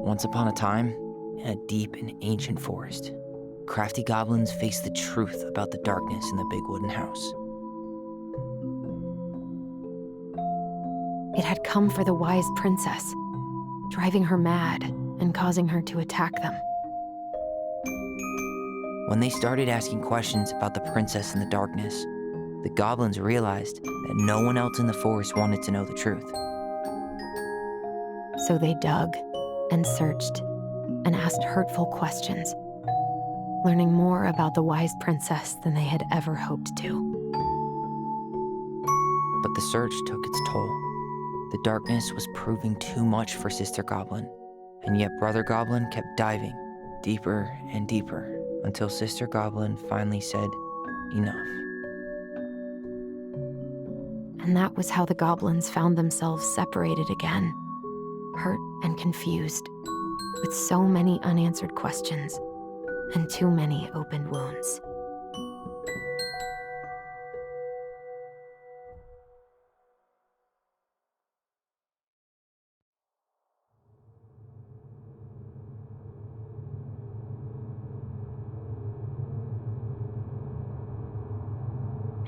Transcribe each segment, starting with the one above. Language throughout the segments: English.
Once upon a time, in a deep and ancient forest, crafty goblins faced the truth about the darkness in the big wooden house. It had come for the wise princess, driving her mad and causing her to attack them. When they started asking questions about the princess in the darkness, the goblins realized that no one else in the forest wanted to know the truth. So they dug and searched and asked hurtful questions, learning more about the wise princess than they had ever hoped to. But the search took its toll. The darkness was proving too much for Sister Goblin, and yet Brother Goblin kept diving deeper and deeper until Sister Goblin finally said, "Enough." And that was how the goblins found themselves separated again, hurt and confused, with so many unanswered questions and too many open wounds.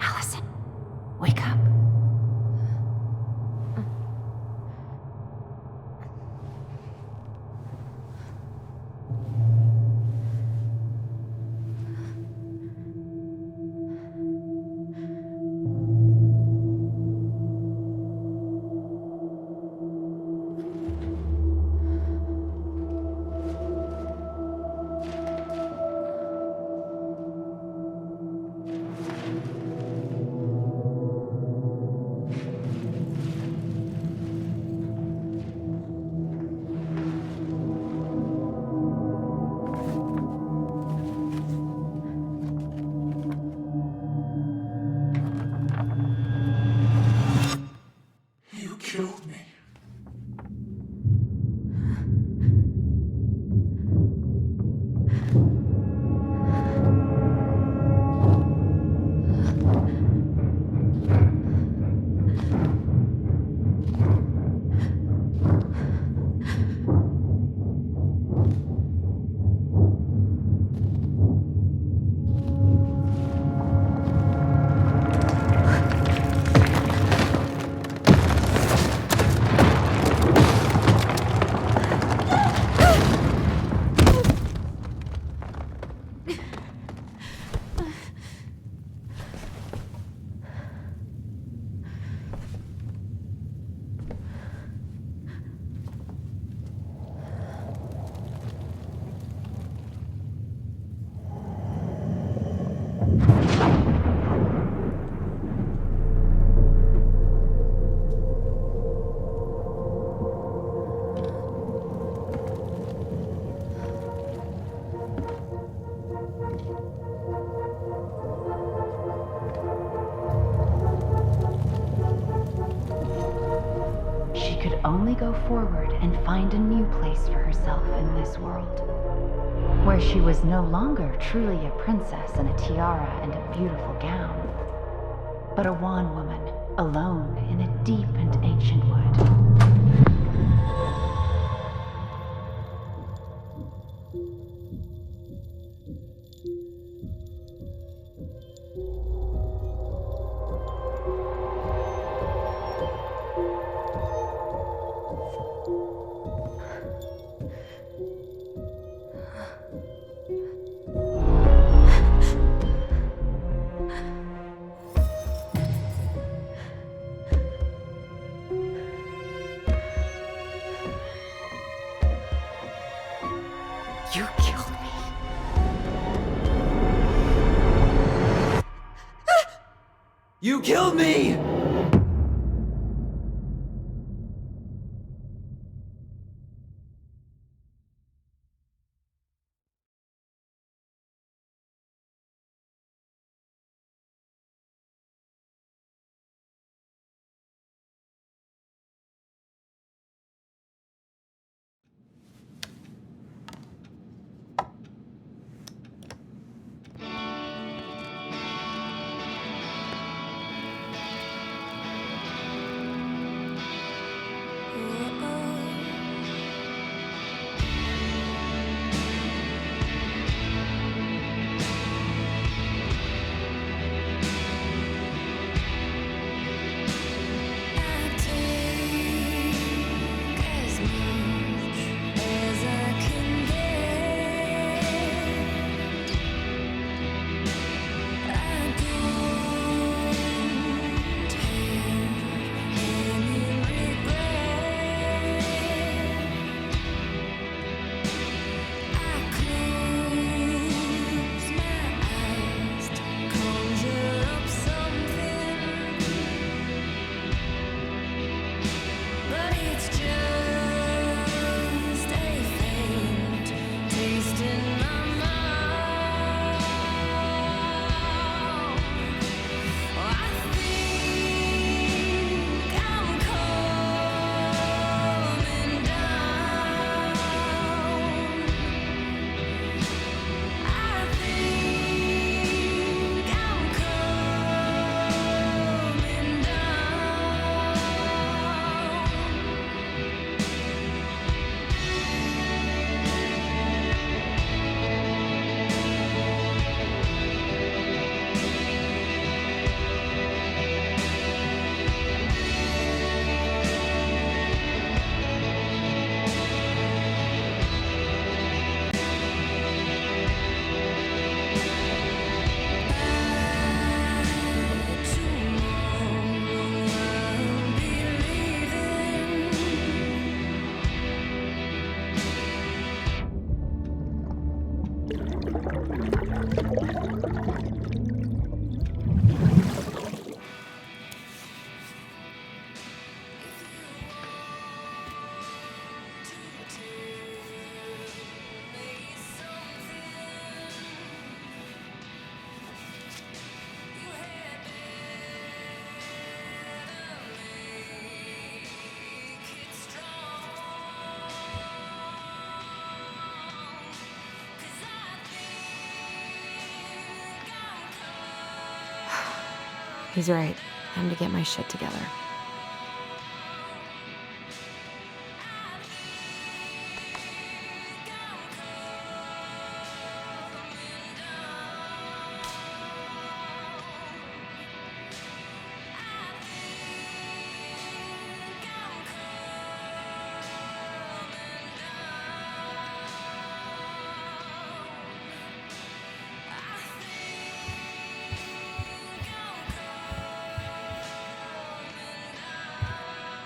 Allison, wake up. You killed me. She could only go forward and find a new place for herself in this world, where she was no longer truly a princess in a tiara and a beautiful gown, but a wan woman alone in a deep and ancient wood. You killed me. You killed me! He's right. Time to get my shit together.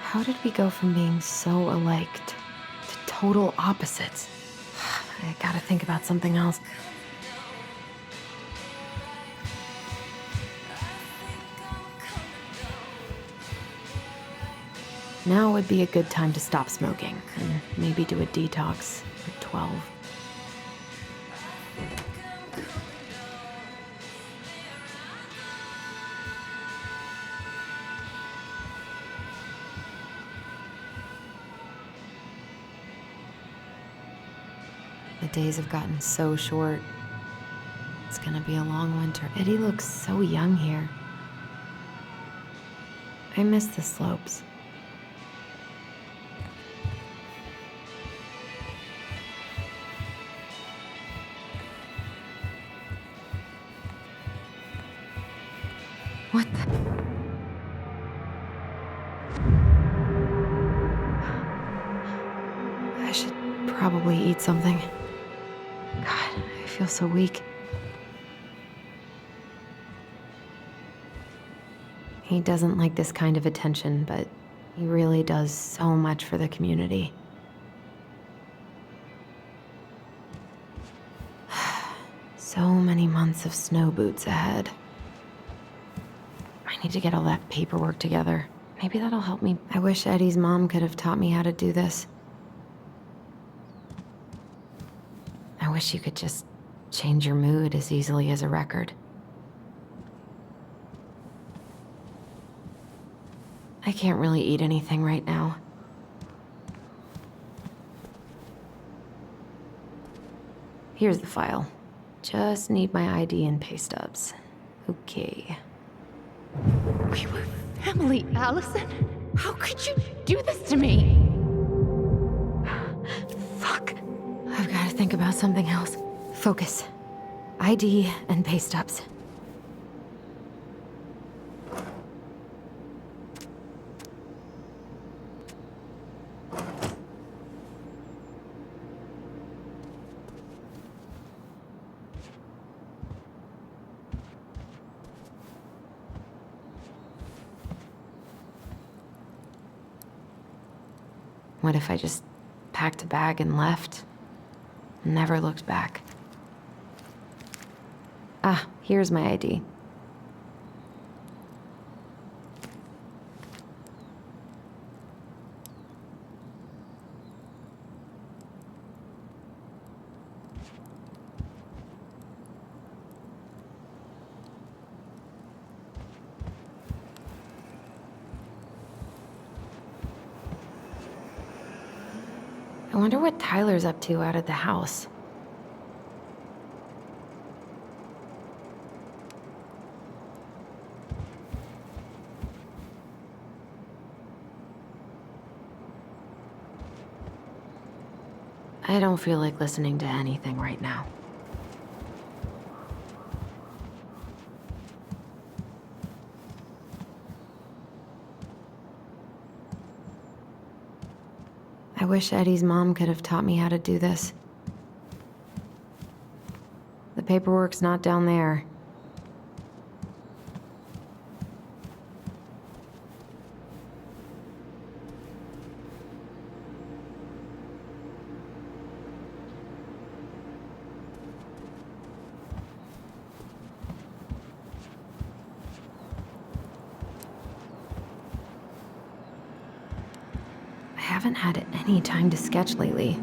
How did we go from being so alike to total opposites? I gotta think about something else. Now would be a good time to stop smoking and maybe do a detox for 12. The days have gotten so short. It's gonna be a long winter. Eddie looks so young here. I miss the slopes. What the? I should probably eat something. God, I feel so weak. He doesn't like this kind of attention, but he really does so much for the community. So many months of snow boots ahead. I need to get all that paperwork together. Maybe that'll help me. I wish Eddie's mom could have taught me how to do this. I wish you could just change your mood as easily as a record. I can't really eat anything right now. Here's the file. Just need my ID and pay stubs. Okay. We were family, Allison. How could you do this to me? Fuck. I've got to think about something else. Focus. ID and pay stubs. What if I just packed a bag and left? Never looked back. Ah, here's my ID. I wonder what Tyler's up to out at the house. I don't feel like listening to anything right now. I wish Eddie's mom could have taught me how to do this. The paperwork's not down there. I haven't had any time to sketch lately.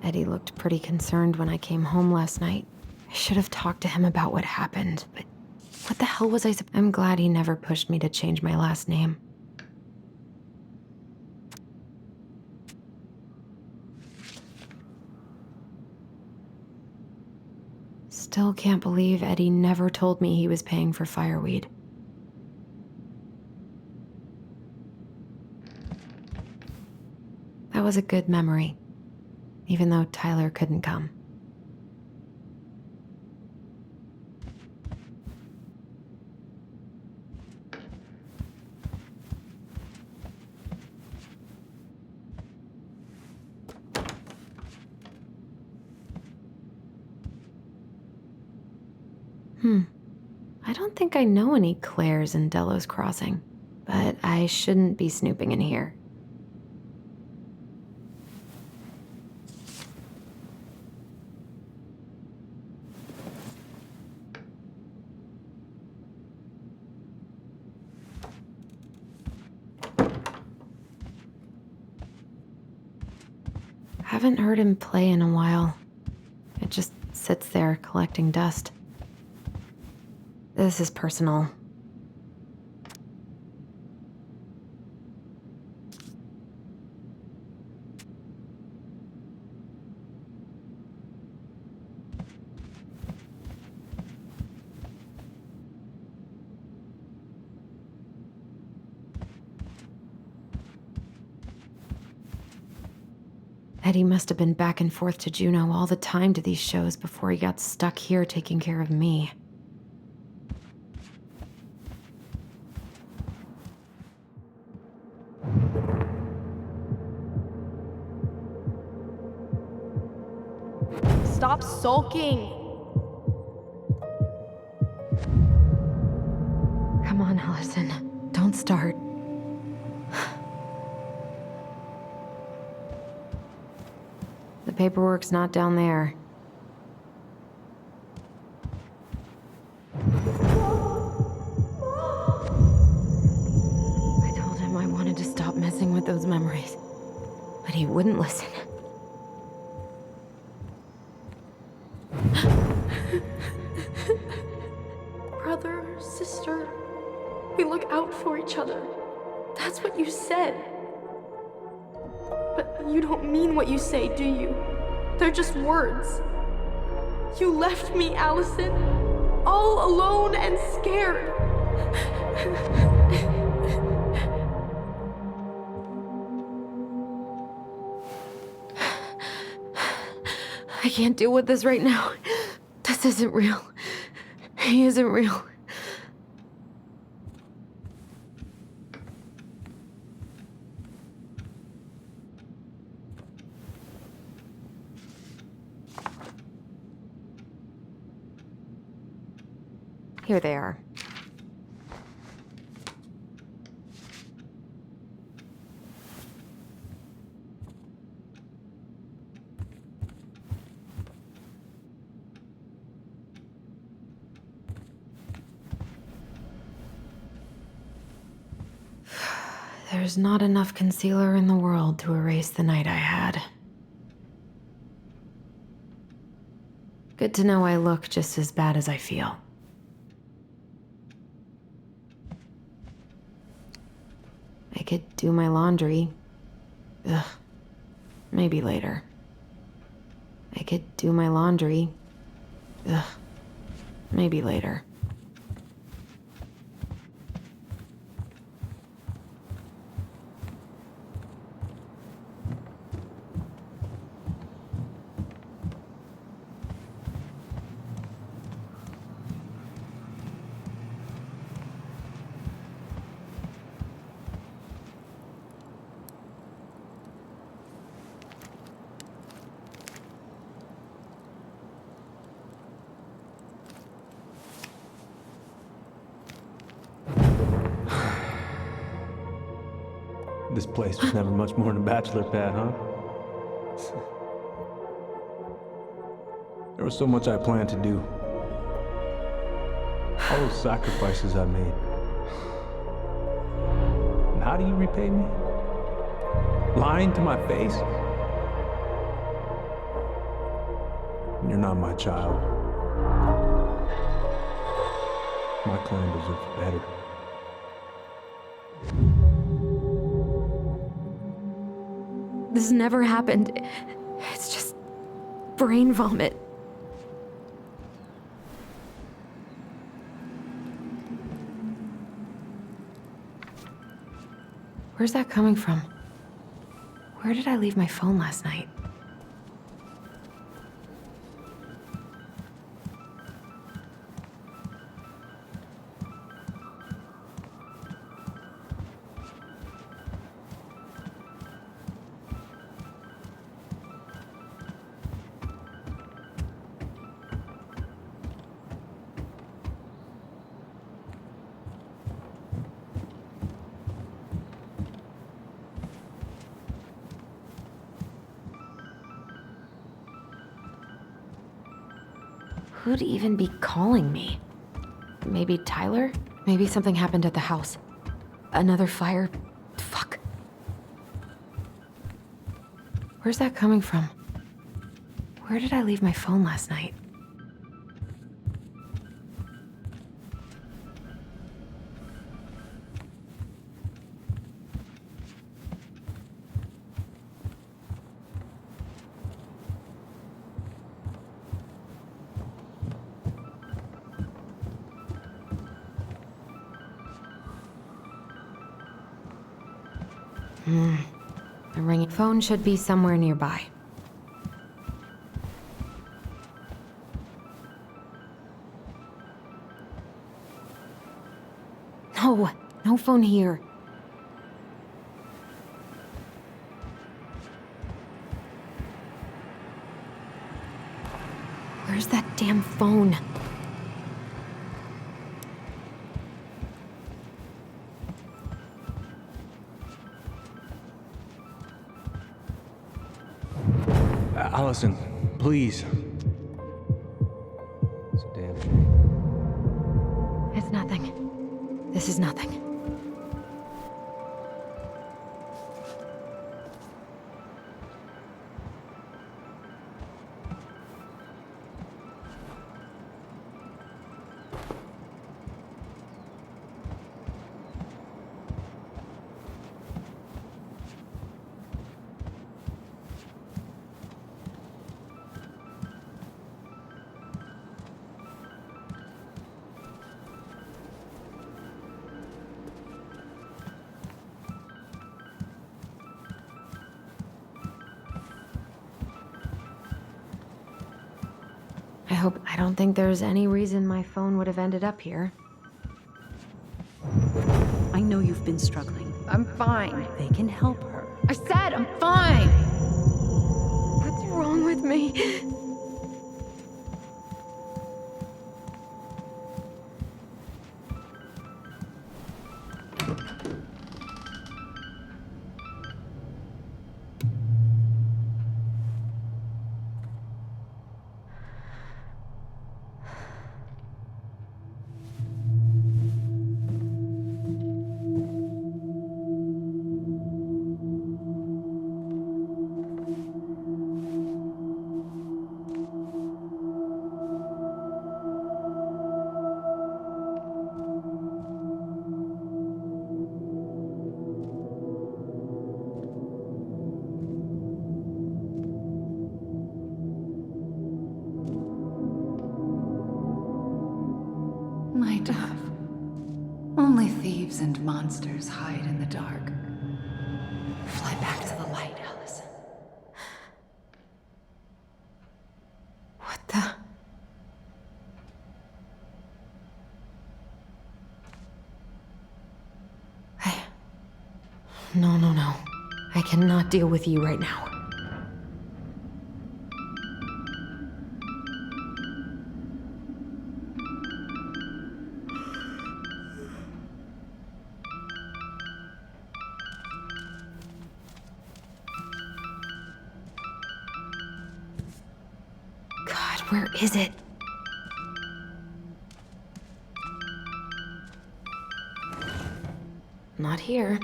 Eddie looked pretty concerned when I came home last night. I should have talked to him about what happened, but what the hell was I I'm glad he never pushed me to change my last name. Still can't believe Eddie never told me he was paying for fireweed. That was a good memory, even though Tyler couldn't come. I don't think I know any Claires in Delos Crossing, but I shouldn't be snooping in here. Haven't heard him play in a while. It just sits there collecting dust. This is personal. Eddie must have been back and forth to Juneau all the time to these shows before he got stuck here taking care of me. Stop sulking! Come on, Allison. Don't start. The paperwork's not down there. I told him I wanted to stop messing with those memories, but he wouldn't listen. Brother, sister, we look out for each other. That's what you said. But you don't mean what you say, do you? They're just words. You left me, Allison, all alone and scared. I can't deal with this right now. This isn't real. He isn't real. Here they are. There's not enough concealer in the world to erase the night I had. Good to know I look just as bad as I feel. I could do my laundry. Ugh. Maybe later. I could do my laundry. Ugh. Maybe later. This place was never much more than a bachelor pad, huh? There was so much I planned to do. All those sacrifices I made. And how do you repay me? Lying to my face? You're not my child. My clan deserves better. This never happened. It's just brain vomit. Where's that coming from? Where did I leave my phone last night? Who'd even be calling me? Maybe Tyler? Maybe something happened at the house. Another fire? Fuck. Where's that coming from? Where did I leave my phone last night? The ringing phone should be somewhere nearby. No, no phone here. Where's that damn phone? Allison, please. It's a damn shame. It's nothing. This is nothing. I don't think there's any reason my phone would have ended up here. I know you've been struggling. I'm fine. They can help her. I said I'm fine! What's wrong with me? My dove. Only thieves and monsters hide in the dark. Fly back to the light, Allison. What the? No. I cannot deal with you right now. God, where is it? Not here.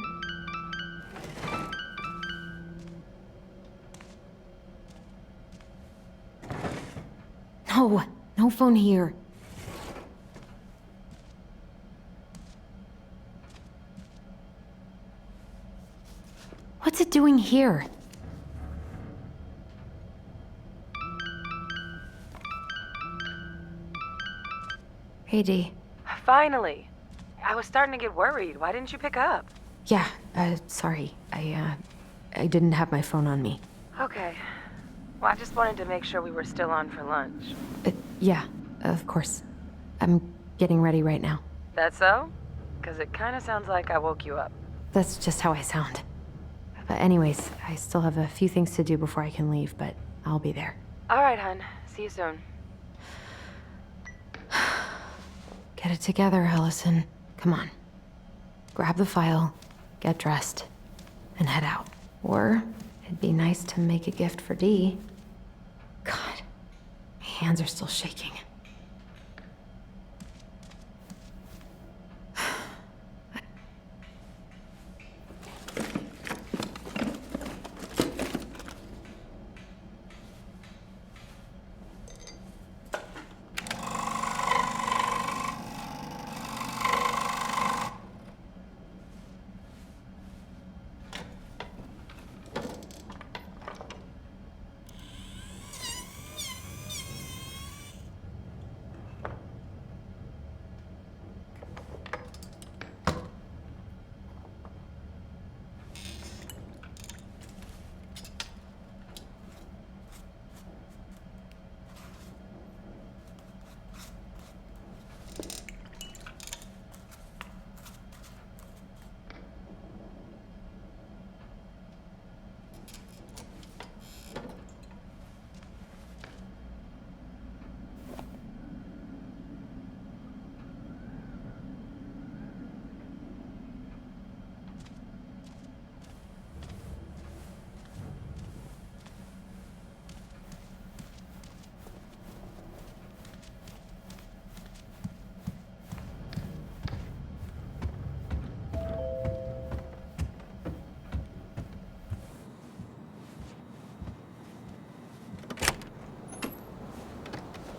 No, no phone here. What's it doing here? Hey, Dee. Finally. I was starting to get worried. Why didn't you pick up? Yeah, sorry. I didn't have my phone on me. Okay. Well, I just wanted to make sure we were still on for lunch. Yeah, of course. I'm getting ready right now. That so? Because it kind of sounds like I woke you up. That's just how I sound. But anyways, I still have a few things to do before I can leave, but I'll be there. All right, hun. See you soon. Get it together, Allison. Come on. Grab the file, get dressed, and head out. Or it'd be nice to make a gift for Dee. God, my hands are still shaking.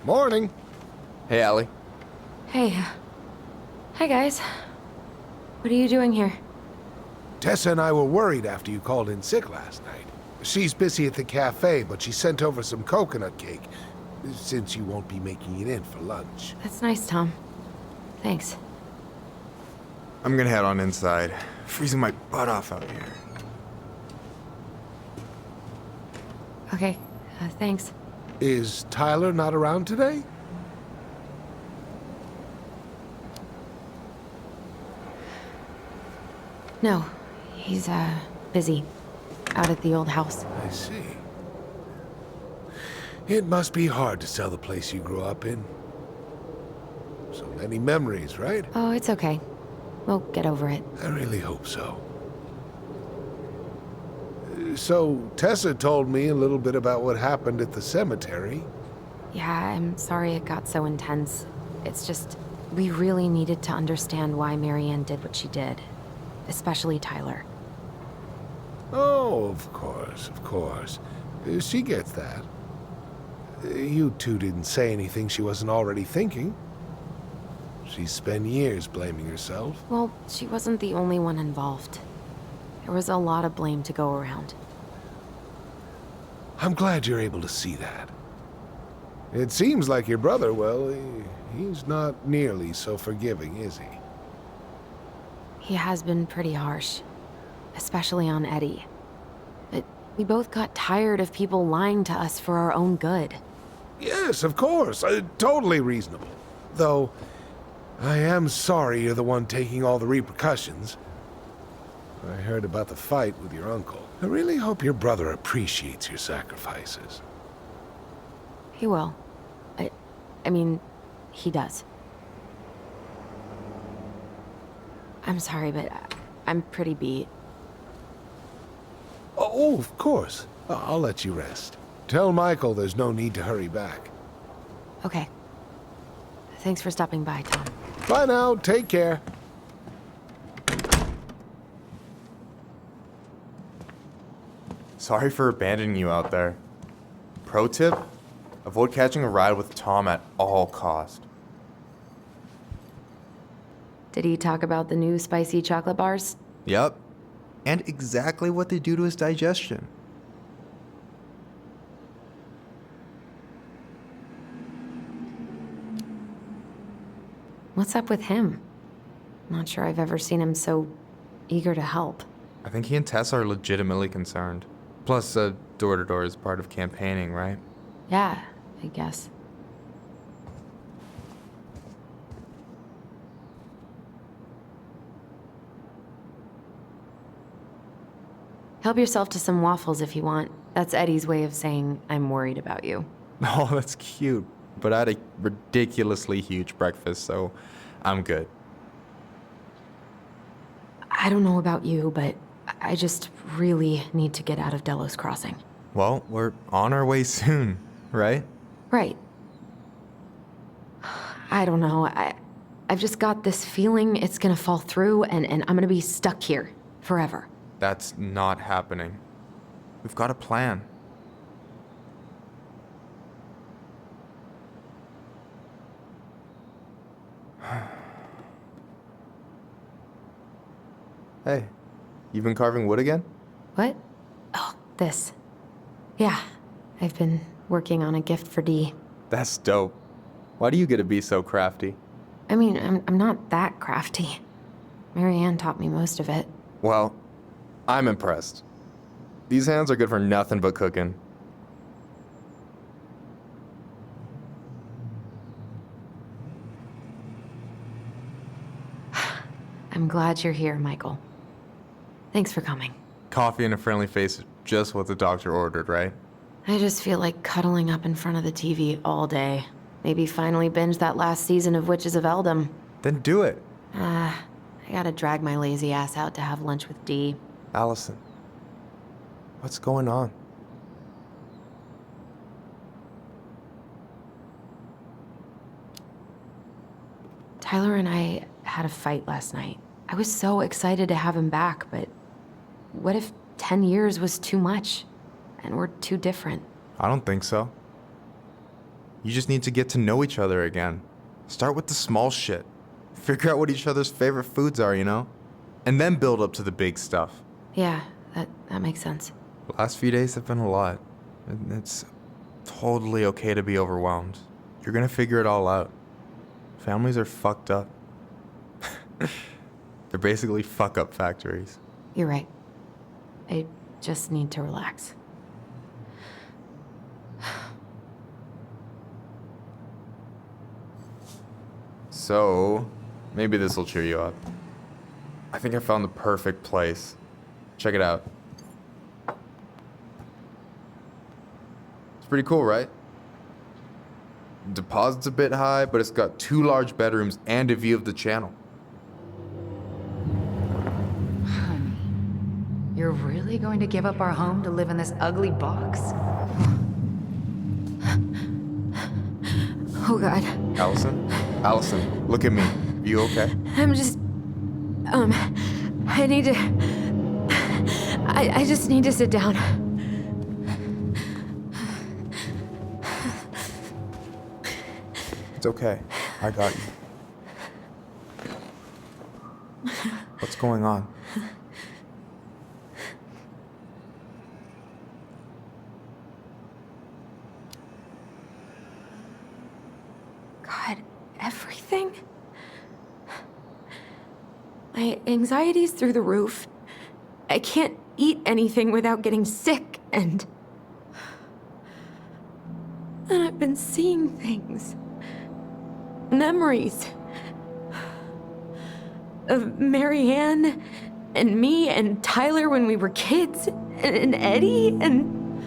Morning. Hey, Allie. Hey. Hi, guys. What are you doing here? Tessa and I were worried after you called in sick last night. She's busy at the cafe, but she sent over some coconut cake, since you won't be making it in for lunch. That's nice, Tom. Thanks. I'm gonna head on inside. Freezing my butt off out here. Okay, thanks. Is Tyler not around today? No, he's, busy. Out at the old house. I see. It must be hard to sell the place you grew up in. So many memories, right? Oh, it's okay. We'll get over it. I really hope so. So, Tessa told me a little bit about what happened at the cemetery. Yeah, I'm sorry it got so intense. It's just, we really needed to understand why Marianne did what she did. Especially Tyler. Oh, of course, of course. She gets that. You two didn't say anything she wasn't already thinking. She spent years blaming herself. Well, she wasn't the only one involved. There was a lot of blame to go around. I'm glad you're able to see that. It seems like your brother, well, he's not nearly so forgiving, is he? He has been pretty harsh. Especially on Eddie. But we both got tired of people lying to us for our own good. Yes, of course. Totally reasonable. Though, I am sorry you're the one taking all the repercussions. I heard about the fight with your uncle. I really hope your brother appreciates your sacrifices. He will. I mean, he does. I'm sorry, but I'm pretty beat. Oh, of course. I'll let you rest. Tell Michael there's no need to hurry back. Okay. Thanks for stopping by, Tom. Bye now. Take care. Sorry for abandoning you out there. Pro tip? Avoid catching a ride with Tom at all cost. Did he talk about the new spicy chocolate bars? Yep. And exactly what they do to his digestion. What's up with him? Not sure I've ever seen him so eager to help. I think he and Tess are legitimately concerned. Plus, door-to-door is part of campaigning, right? Yeah, I guess. Help yourself to some waffles if you want. That's Eddie's way of saying, I'm worried about you. Oh, that's cute. But I had a ridiculously huge breakfast, so I'm good. I don't know about you, but I just really need to get out of Delos Crossing. Well, we're on our way soon, right? Right. I don't know. I've just got this feeling it's gonna fall through and I'm gonna be stuck here forever. That's not happening. We've got a plan. Hey, you've been carving wood again? What? Oh, this. Yeah, I've been working on a gift for Dee. That's dope. Why do you get to be so crafty? I mean, I'm not that crafty. Marianne taught me most of it. Well, I'm impressed. These hands are good for nothing but cooking. I'm glad you're here, Michael. Thanks for coming. Coffee and a friendly face is just what the doctor ordered, right? I just feel like cuddling up in front of the TV all day. Maybe finally binge that last season of Witches of Eldom. Then do it. I gotta drag my lazy ass out to have lunch with Dee. Allison, what's going on? Tyler and I had a fight last night. I was so excited to have him back, but what if 10 years was too much and we're too different? I don't think so. You just need to get to know each other again. Start with the small shit. Figure out what each other's favorite foods are, you know? And then build up to the big stuff. Yeah, that makes sense. The last few days have been a lot. It's totally okay to be overwhelmed. You're gonna figure it all out. Families are fucked up. They're basically fuck-up factories. You're right. I just need to relax. So, maybe this will cheer you up. I think I found the perfect place. Check it out. It's pretty cool, right? Deposit's a bit high, but it's got 2 large bedrooms and a view of the channel. Honey, you're really going to give up our home to live in this ugly box? Oh, God. Allison, look at me. Are you okay? I'm just... I need to... I just need to sit down. It's okay. I got you. What's going on? God, everything? My anxiety's through the roof. I can't eat anything without getting sick, and I've been seeing things. Memories. Of Marianne, and me, and Tyler when we were kids, and Eddie, and...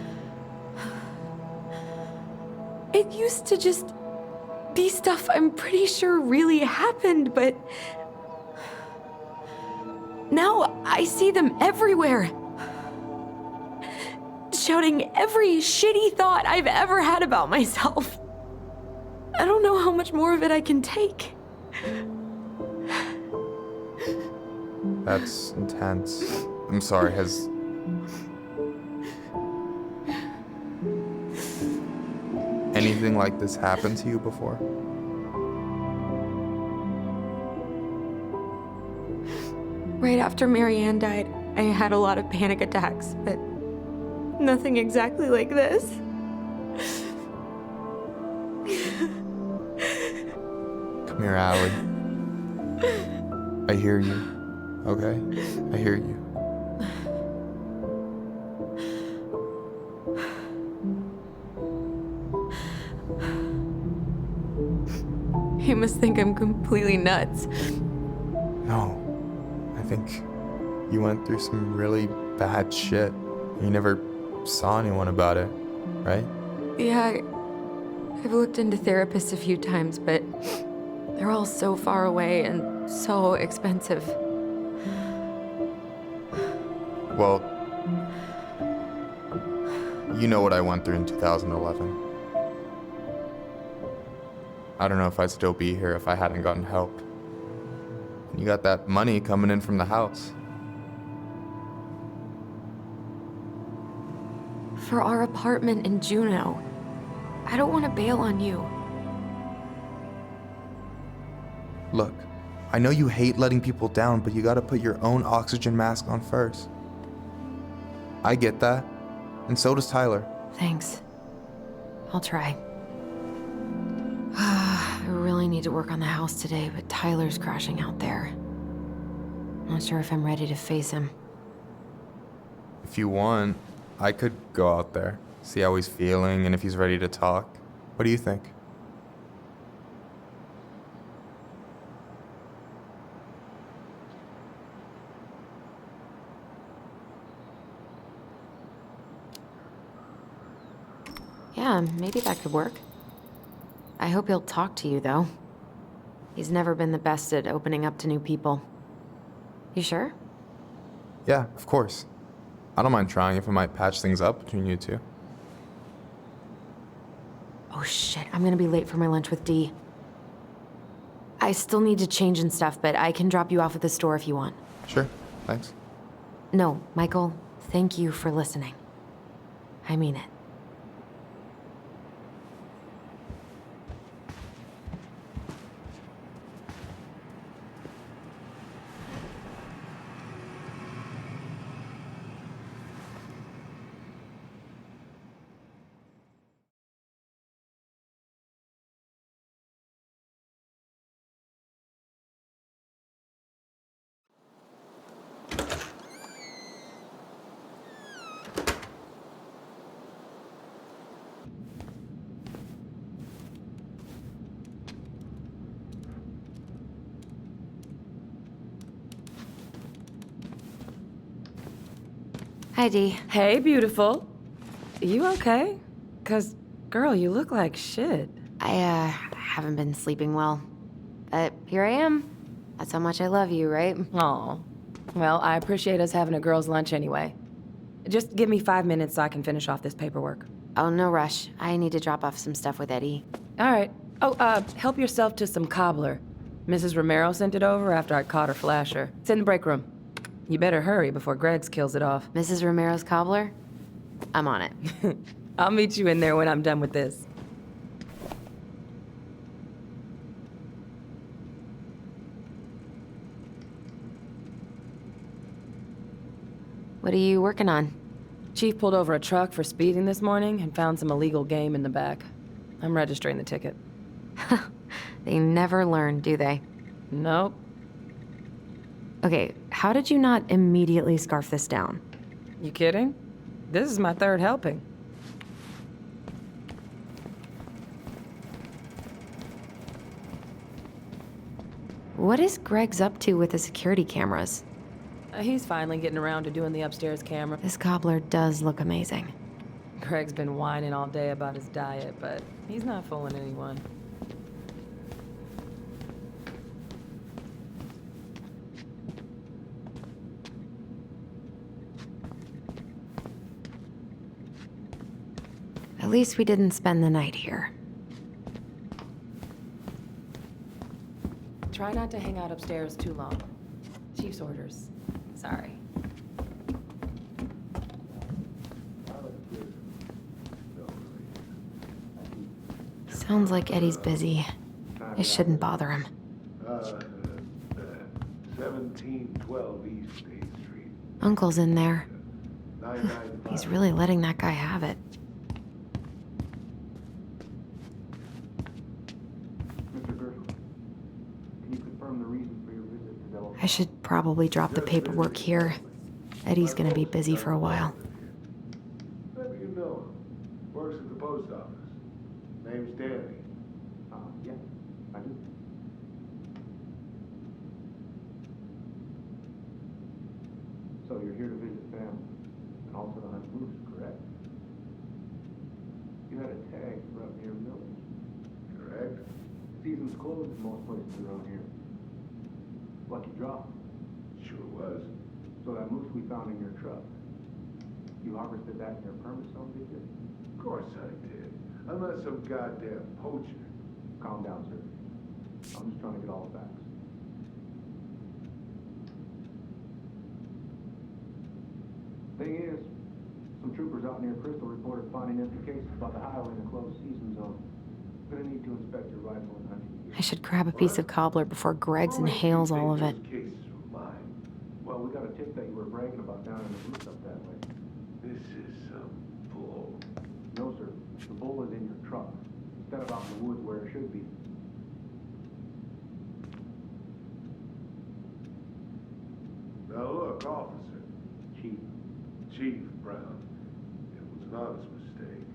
It used to just be stuff I'm pretty sure really happened, but... Now I see them everywhere. Shouting every shitty thought I've ever had about myself. I don't know how much more of it I can take. That's intense. I'm sorry, anything like this happened to you before? Right after Marianne died, I had a lot of panic attacks, but nothing exactly like this. Come here, Allie. I hear you, okay? I hear you. You must think I'm completely nuts. No, I think you went through some really bad shit. You never saw anyone about it, right? Yeah, I've looked into therapists a few times, but they're all so far away and so expensive. Well, you know what I went through in 2011. I don't know if I'd still be here if I hadn't gotten help. You got that money coming in from the house. For our apartment in Juneau. I don't want to bail on you. Look, I know you hate letting people down, but you gotta put your own oxygen mask on first. I get that, and so does Tyler. Thanks. I'll try. I really need to work on the house today, but Tyler's crashing out there. Not sure if I'm ready to face him. If you want, I could go out there, see how he's feeling, and if he's ready to talk. What do you think? Yeah, maybe that could work. I hope he'll talk to you, though. He's never been the best at opening up to new people. You sure? Yeah, of course. I don't mind trying if it might patch things up between you two. Oh shit, I'm gonna be late for my lunch with Dee. I still need to change and stuff, but I can drop you off at the store if you want. Sure, thanks. No, Michael, thank you for listening. I mean it. Hi, Dee. Hey, beautiful. You okay? 'Cause, girl, you look like shit. I haven't been sleeping well. But here I am. That's how much I love you, right? Aw. Well, I appreciate us having a girls' lunch anyway. Just give me 5 minutes so I can finish off this paperwork. Oh, no rush. I need to drop off some stuff with Eddie. All right. Oh, help yourself to some cobbler. Mrs. Romero sent it over after I caught her flasher. It's in the break room. You better hurry before Greggs kills it off. Mrs. Romero's cobbler? I'm on it. I'll meet you in there when I'm done with this. What are you working on? Chief pulled over a truck for speeding this morning and found some illegal game in the back. I'm registering the ticket. They never learn, do they? Nope. Okay, how did you not immediately scarf this down? You kidding? This is my third helping. What is Greggs up to with the security cameras? He's finally getting around to doing the upstairs camera. This cobbler does look amazing. Greg's been whining all day about his diet, but he's not fooling anyone. At least we didn't spend the night here. Try not to hang out upstairs too long. Chief's orders. Sorry. Sounds like Eddie's busy. I shouldn't bother him. 1712 East State Street. Uncle's in there. 995. He's really letting that guy have it. Mr. Gershwin, can you confirm the reason for your visit to Delaware? I should probably drop the paperwork here. Eddie's gonna be busy for a while. Maybe you know him. Works at the post office. Name's Danny. Yeah, I do. So you're here to visit family, and also to hunt moose, correct? You had a tag for up near Miller's. Correct? Season's closed in most places around here. Lucky drop. Sure was. So that moose we found in your truck, you harvested that in your permit zone, did you? Of course I did. I'm not some goddamn poacher. Calm down, sir. I'm just trying to get all the facts. Thing is, some troopers out near Crystal reported finding empty cases by the highway in the closed season zone. Gonna need to inspect your rifle and hunting gear. I should grab a piece of cobbler before Greggs inhales all of it. Those cases were mine. Well, we got a tip that you were bragging about down in the woods up that way. This is some bull. No, sir. The bull is in your truck, instead of out in the woods where it should be. Now look, officer. Chief. Brown. It was an honest mistake.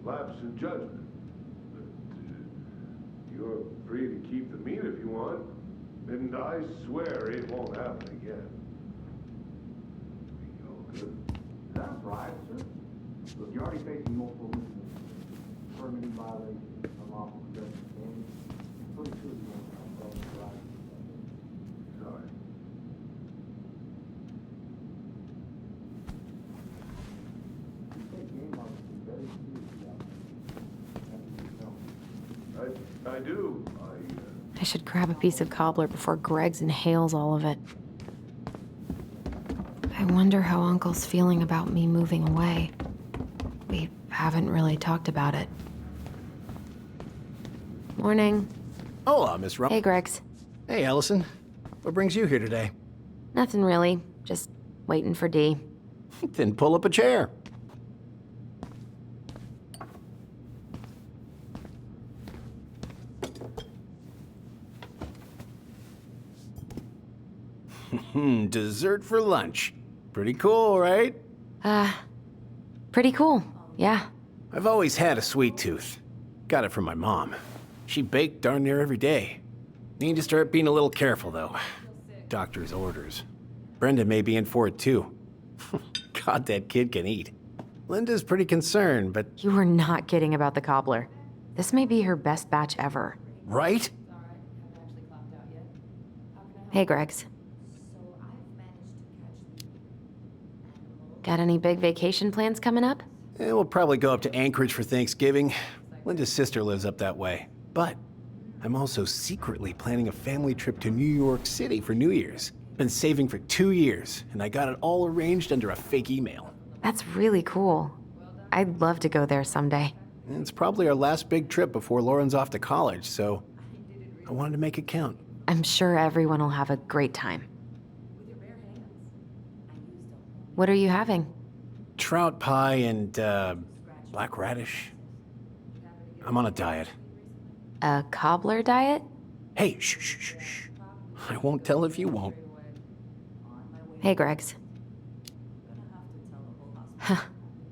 Lapse in judgment. But you're free to keep the meat if you want. And I swear it won't happen again. You all good? That's right, sir. Look, you're already facing multiple misdemeanors. Permitting violation, unlawful possession of game. Pretty sure you won't have problems right. Sorry. You take game harvesting very seriously out there. I do. I should grab a piece of cobbler before Greggs inhales all of it. I wonder how Uncle's feeling about me moving away. We haven't really talked about it. Morning. Hola, Miss Rum. Hey, Greggs. Hey, Allison. What brings you here today? Nothing really. Just waiting for Dee. Then pull up a chair. Dessert for lunch. Pretty cool, right? Pretty cool. Yeah. I've always had a sweet tooth. Got it from my mom. She baked darn near every day. Need to start being a little careful, though. Doctor's orders. Brenda may be in for it, too. God, that kid can eat. Linda's pretty concerned, but... You were not kidding about the cobbler. This may be her best batch ever. Right? Hey, Greggs. Got any big vacation plans coming up? We'll probably go up to Anchorage for Thanksgiving. Linda's sister lives up that way. But I'm also secretly planning a family trip to New York City for New Year's. Been saving for 2 years, and I got it all arranged under a fake email. That's really cool. I'd love to go there someday. It's probably our last big trip before Lauren's off to college, so I wanted to make it count. I'm sure everyone will have a great time. What are you having? Trout pie and, black radish. I'm on a diet. A cobbler diet? Hey, shh, shh, shh, shh. I won't tell if you won't. Hey, Greggs. Huh.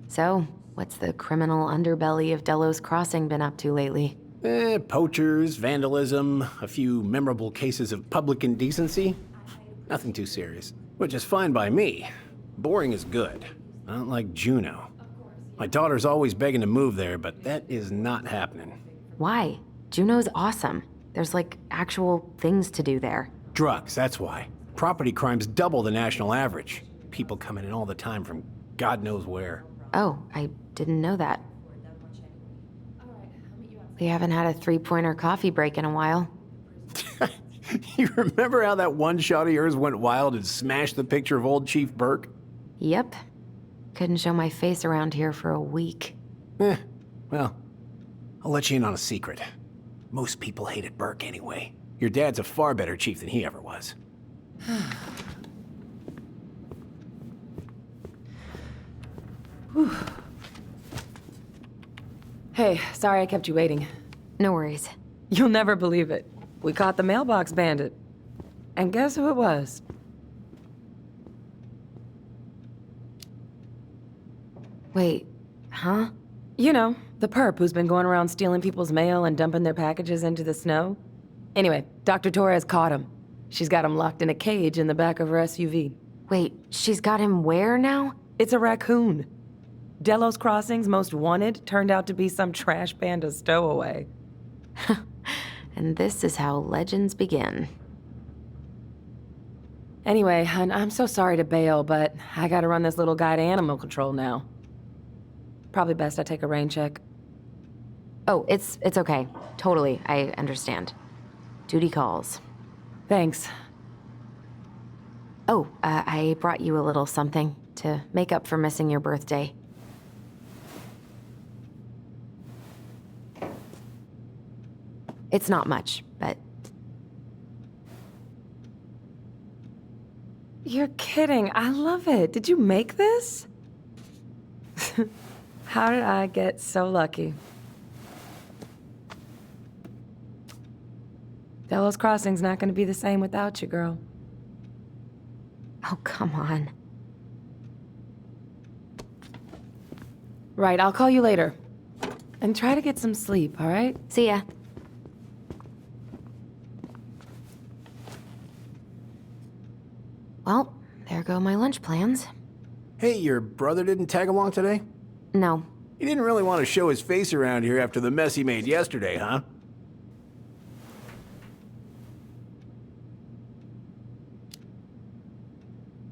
So, what's the criminal underbelly of Delos Crossing been up to lately? Poachers, vandalism, a few memorable cases of public indecency. Nothing too serious, which is fine by me. Boring is good. Not like Juneau. My daughter's always begging to move there, but that is not happening. Why? Juneau's awesome. There's like actual things to do there. Drugs, that's why. Property crime's double the national average. People coming in all the time from God knows where. Oh, I didn't know that. We haven't had a three-pointer coffee break in a while. You remember how that one shot of yours went wild and smashed the picture of old Chief Burke? Yep. Couldn't show my face around here for a week. Well, I'll let you in on a secret. Most people hated Burke anyway. Your dad's a far better chief than he ever was. Hey, sorry I kept you waiting. No worries. You'll never believe it. We caught the mailbox bandit. And guess who it was? Wait, huh? You know, the perp who's been going around stealing people's mail and dumping their packages into the snow. Anyway, Dr. Torres caught him. She's got him locked in a cage in the back of her SUV. Wait, she's got him where now? It's a raccoon. Delos Crossing's most wanted turned out to be some trash panda stowaway. And this is how legends begin. Anyway, hun, I'm so sorry to bail, but I gotta run this little guy to animal control now. Probably best I take a rain check. Oh, it's okay. Totally, I understand. Duty calls. Thanks. Oh, I brought you a little something to make up for missing your birthday. It's not much, but... You're kidding. I love it. Did you make this? How did I get so lucky? Delos Crossing's not gonna be the same without you, girl. Oh, come on. Right, I'll call you later. And try to get some sleep, all right? See ya. Well, there go my lunch plans. Hey, your brother didn't tag along today? No. He didn't really want to show his face around here after the mess he made yesterday, huh?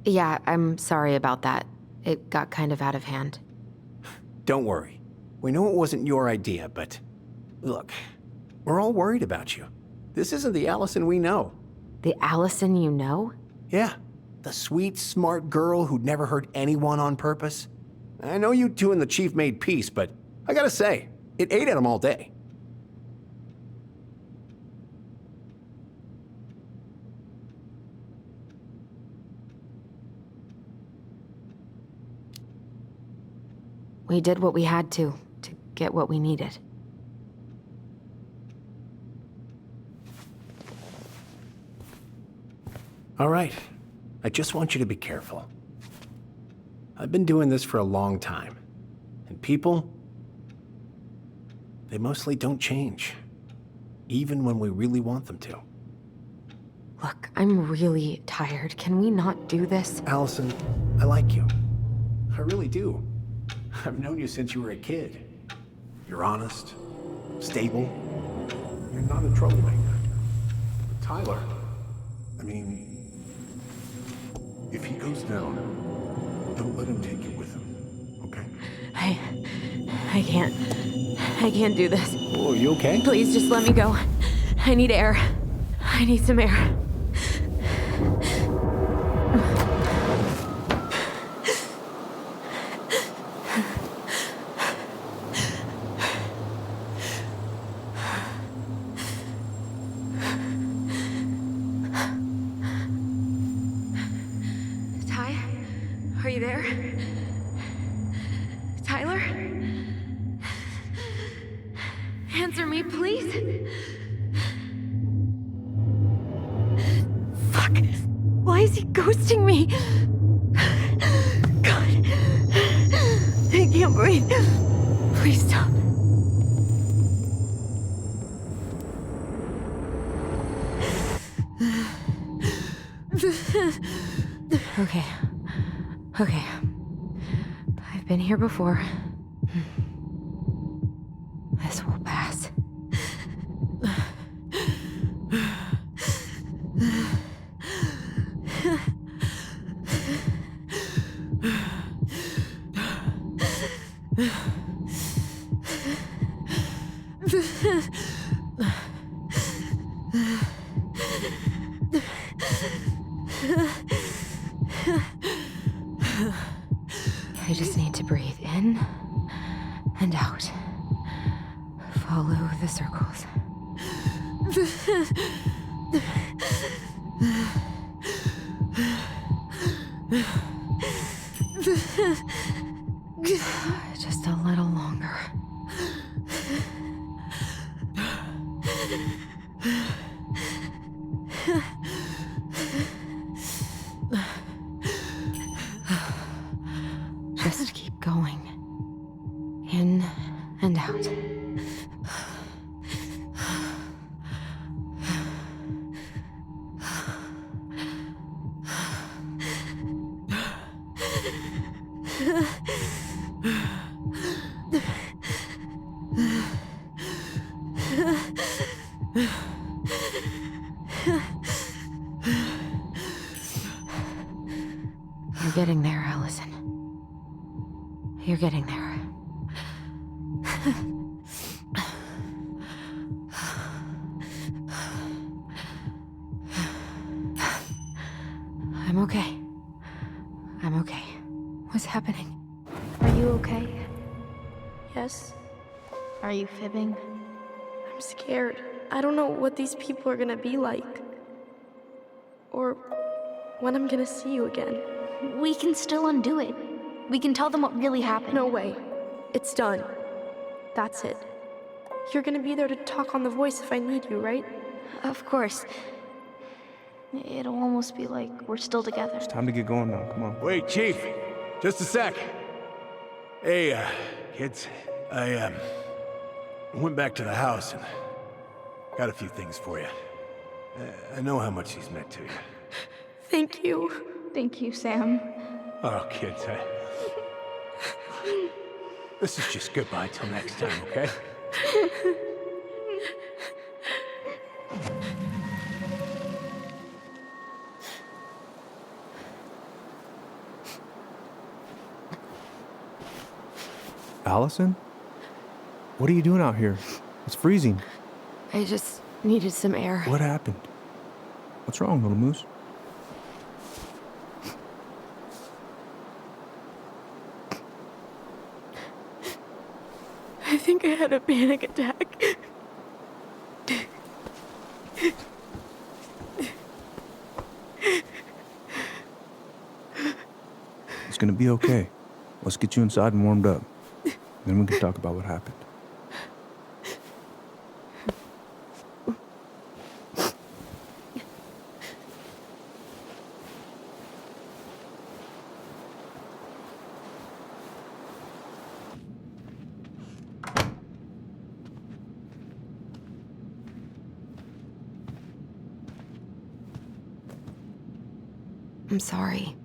Yeah, I'm sorry about that. It got kind of out of hand. Don't worry. We know it wasn't your idea, but... Look, we're all worried about you. This isn't the Allison we know. The Allison you know? Yeah. The sweet, smart girl who'd never hurt anyone on purpose. I know you two and the chief made peace, but I gotta say, it ate at him all day. We did what we had to get what we needed. All right. I just want you to be careful. I've been doing this for a long time. And people, they mostly don't change. Even when we really want them to. Look, I'm really tired. Can we not do this? Allison, I like you. I really do. I've known you since you were a kid. You're honest, stable. You're not a troublemaker. But Tyler, I mean, if he goes down, don't let him take you with him, okay? I can't do this. Oh, you okay? Please just let me go. I need air. I need some air. Ty? Are you there? Tyler? Answer me, please. Fuck. Why is he ghosting me? God. I can't breathe. Please stop. Okay. Okay. I've been here before. This will pass. I just need to breathe in and out. Follow the circles. Just a little longer. Just keep going. In and out. You're getting there, Allison. You're getting there. I'm okay. I'm okay. What's happening? Are you okay? Yes. Are you fibbing? I'm scared. I don't know what these people are gonna be like. Or when I'm gonna see you again. We can still undo it. We can tell them what really happened. No way. It's done. That's it. You're gonna be there to talk on the voice if I need you, right? Of course. It'll almost be like we're still together. It's time to get going now. Come on. Wait, Chief. Just a sec. Hey, kids. I went back to the house and got a few things for you. I know how much he's meant to you. Thank you. Thank you, Sam. Oh, kids, this is just goodbye till next time, okay? Allison? What are you doing out here? It's freezing. I just needed some air. What happened? What's wrong, little moose? I think I had a panic attack. It's gonna be okay. Let's get you inside and warmed up. Then we can talk about what happened. I'm sorry.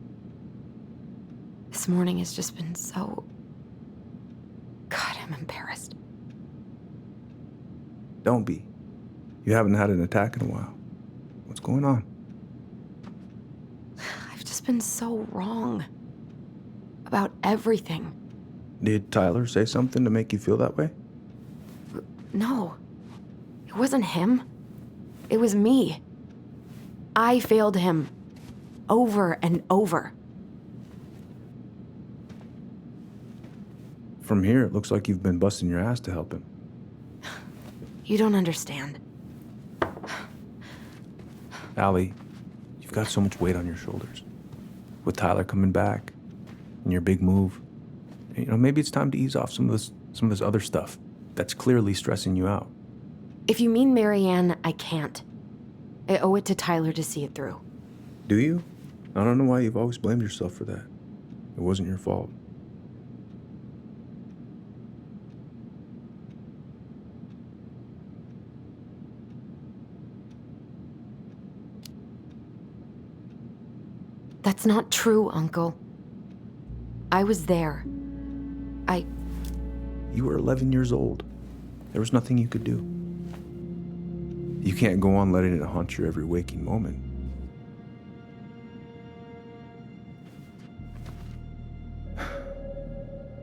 This morning has just been so... God, I'm embarrassed. Don't be. You haven't had an attack in a while. What's going on? I've just been so wrong. About everything. Did Tyler say something to make you feel that way? No. It wasn't him. It was me. I failed him. Over and over. From here, it looks like you've been busting your ass to help him. You don't understand. Allie, you've got so much weight on your shoulders. With Tyler coming back, and your big move, you know, maybe it's time to ease off some of this other stuff that's clearly stressing you out. If you mean Marianne, I can't. I owe it to Tyler to see it through. Do you? I don't know why you've always blamed yourself for that. It wasn't your fault. That's not true, Uncle. I was there. You were 11 years old. There was nothing you could do. You can't go on letting it haunt your every waking moment.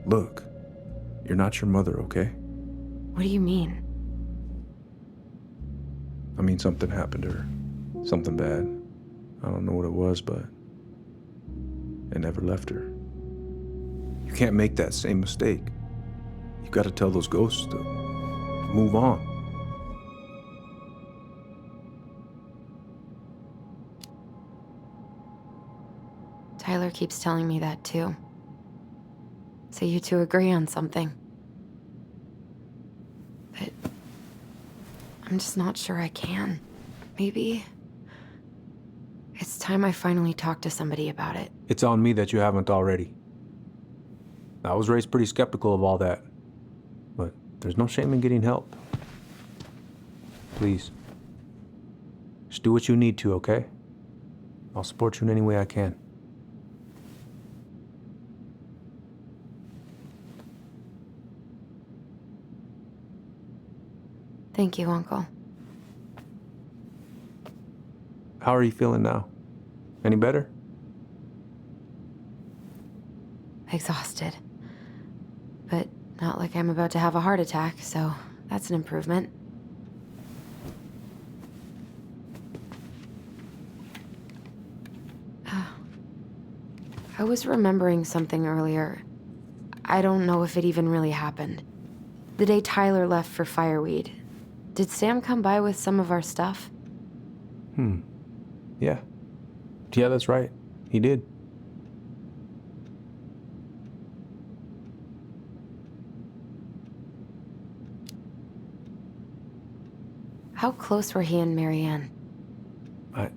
Look, you're not your mother, okay? What do you mean? I mean, something happened to her. Something bad. I don't know what it was, but it never left her. You can't make that same mistake. You gotta tell those ghosts to move on. Tyler keeps telling me that too. So you two agree on something. But I'm just not sure I can. Maybe it's time I finally talk to somebody about it. It's on me that you haven't already. I was raised pretty skeptical of all that. But there's no shame in getting help. Please. Just do what you need to, okay? I'll support you in any way I can. Thank you, Uncle. How are you feeling now? Any better? Exhausted. But not like I'm about to have a heart attack, so that's an improvement. I was remembering something earlier. I don't know if it even really happened. The day Tyler left for Fireweed, did Sam come by with some of our stuff? Yeah. Yeah, that's right. He did. How close were he and Marianne? I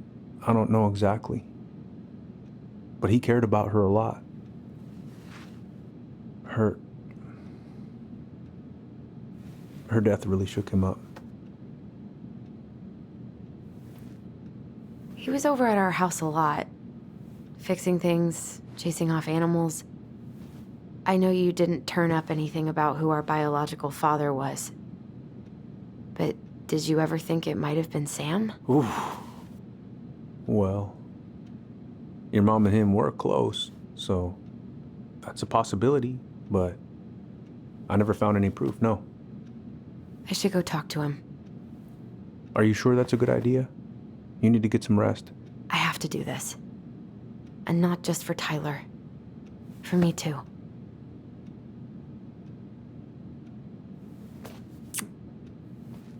don't know exactly. But he cared about her a lot. Her death really shook him up. He was over at our house a lot, fixing things, chasing off animals. I know you didn't turn up anything about who our biological father was. But did you ever think it might have been Sam? Oof. Well, your mom and him were close, so that's a possibility, but I never found any proof, no. I should go talk to him. Are you sure that's a good idea? You need to get some rest. I have to do this. And not just for Tyler. For me too.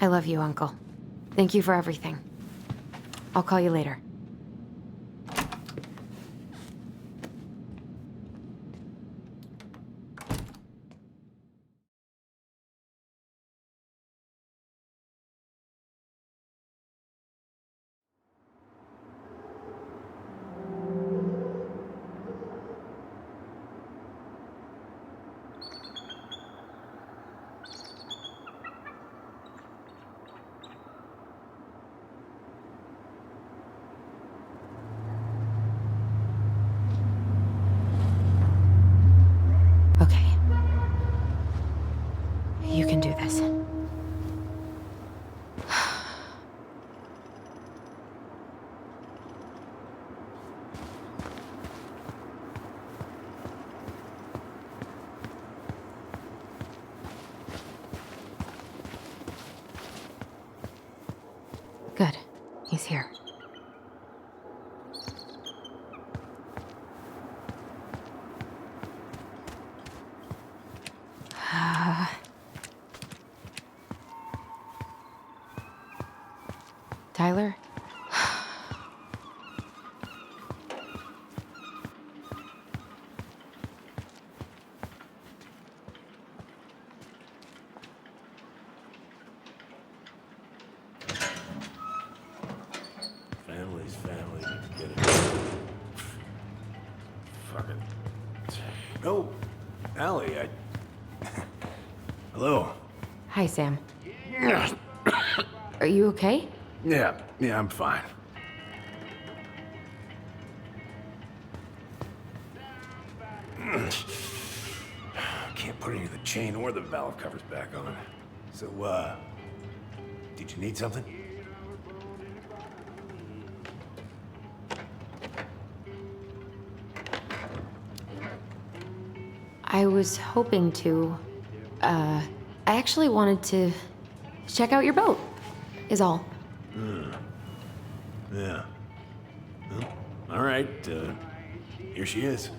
I love you, Uncle. Thank you for everything. I'll call you later. Okay. You can do this. Good. He's here. Tyler? Family's family. Get it? Fucking. Oh, Allie, Hello. Hi, Sam. Are you okay? Yeah, I'm fine. Can't put any of the chain or the valve covers back on. So, did you need something? I was hoping to. I actually wanted to check out your boat, is all. Yeah. Well, all right, here she is.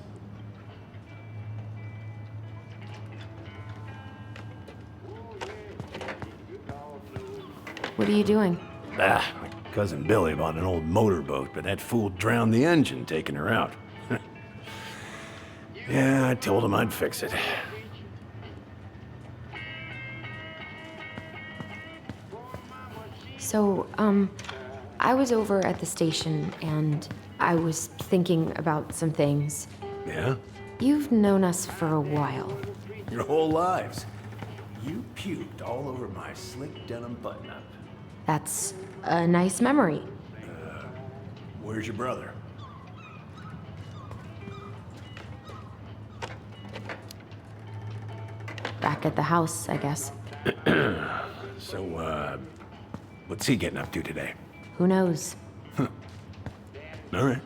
What are you doing? My cousin Billy bought an old motorboat, but that fool drowned the engine taking her out. Yeah, I told him I'd fix it. So, I was over at the station and I was thinking about some things. Yeah? You've known us for a while. Your whole lives. You puked all over my slick denim button-up. That's a nice memory. Where's your brother? Back at the house, I guess. So, what's he getting up to today? Who knows? All right.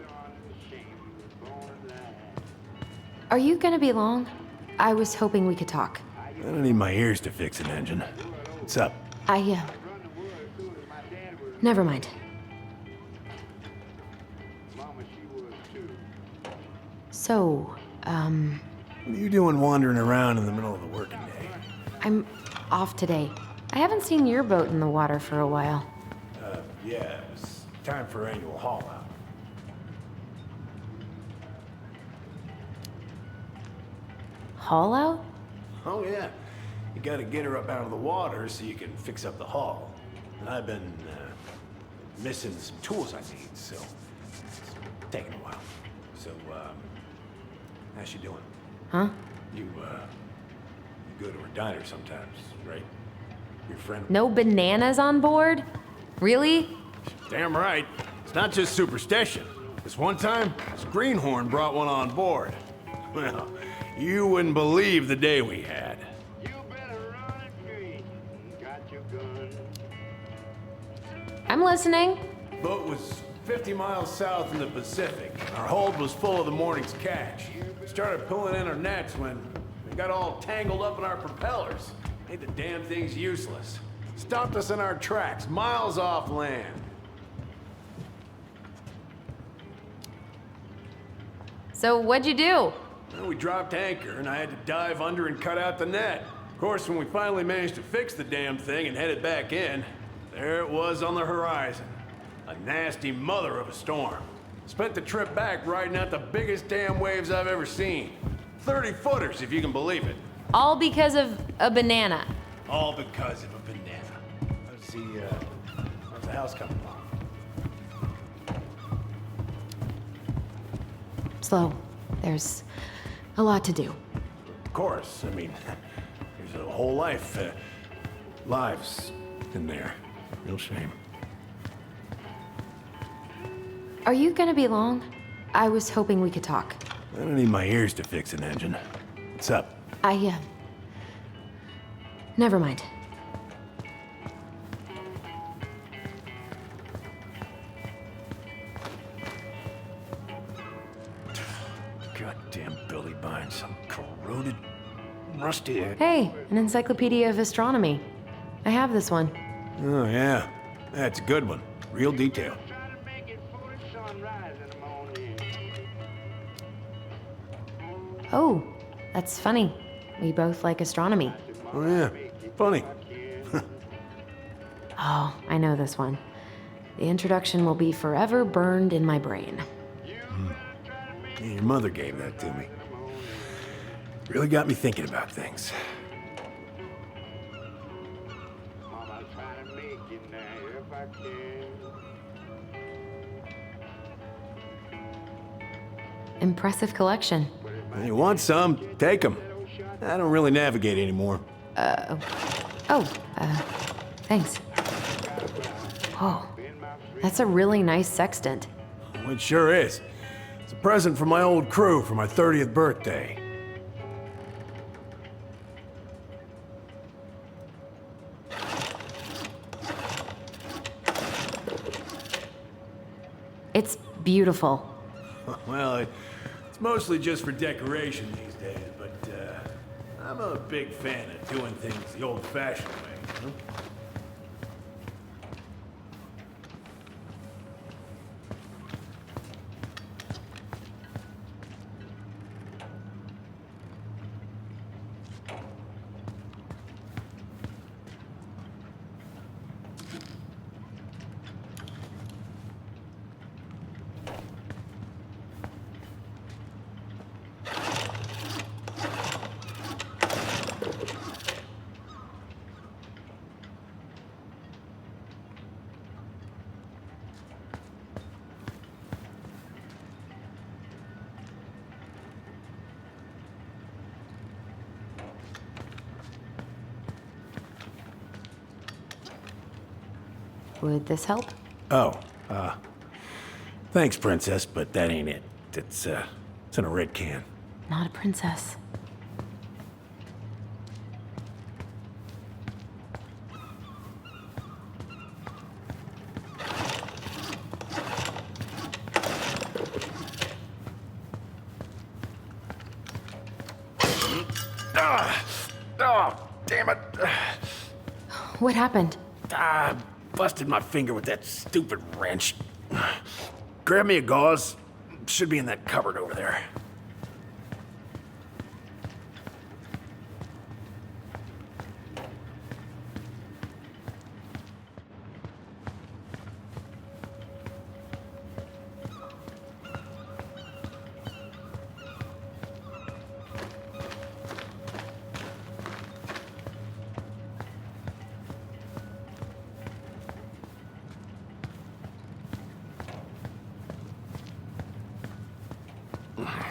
Are you gonna be long? I was hoping we could talk. I don't need my ears to fix an engine. What's up? Never mind. So, What are you doing wandering around in the middle of the working day? I'm off today. I haven't seen your boat in the water for a while. Yeah, it was time for annual haul out. Haul out? Oh, yeah. You gotta get her up out of the water so you can fix up the hull. And I've been, missing some tools I need, so it's taking a while. So, how's she doing? Huh? You go to her diner sometimes, right? Your friend? No bananas on board? Really? Damn right. It's not just superstition. This one time, this greenhorn brought one on board. Well, you wouldn't believe the day we had. I'm listening. Boat was 50 miles south in the Pacific. Our hold was full of the morning's catch. We started pulling in our nets when we got all tangled up in our propellers. Made the damn things useless. Stopped us in our tracks, miles off land. So what'd you do? Well, we dropped anchor, and I had to dive under and cut out the net. Of course, when we finally managed to fix the damn thing and headed back in, there it was on the horizon. A nasty mother of a storm. Spent the trip back riding out the biggest damn waves I've ever seen. 30-footers, if you can believe it. All because of a banana. All because of a banana. How's the house coming along? Slow. There's a lot to do. Of course, I mean, there's a whole lives in there. Real shame. Are you gonna be long? I was hoping we could talk. I don't need my ears to fix an engine. What's up? Never mind. Goddamn Billy buying some corroded, rusty... Hey, an encyclopedia of astronomy. I have this one. Oh, yeah. That's a good one. Real detail. Oh, that's funny. We both like astronomy. Oh, yeah. Funny. Oh, I know this one. The introduction will be forever burned in my brain. Yeah, your mother gave that to me. Really got me thinking about things. Impressive collection. You want some? Take them. I don't really navigate anymore. Thanks. Oh, that's a really nice sextant. Well, it sure is. It's a present from my old crew for my 30th birthday. It's beautiful. Well, it's mostly just for decoration these days, but I'm a big fan of doing things the old-fashioned way, you know? Would this help? Oh, thanks, Princess, but that ain't it. It's in a red can. Not a princess. Oh, damn it. What happened? Busted my finger with that stupid wrench. Grab me a gauze. Should be in that cupboard over there.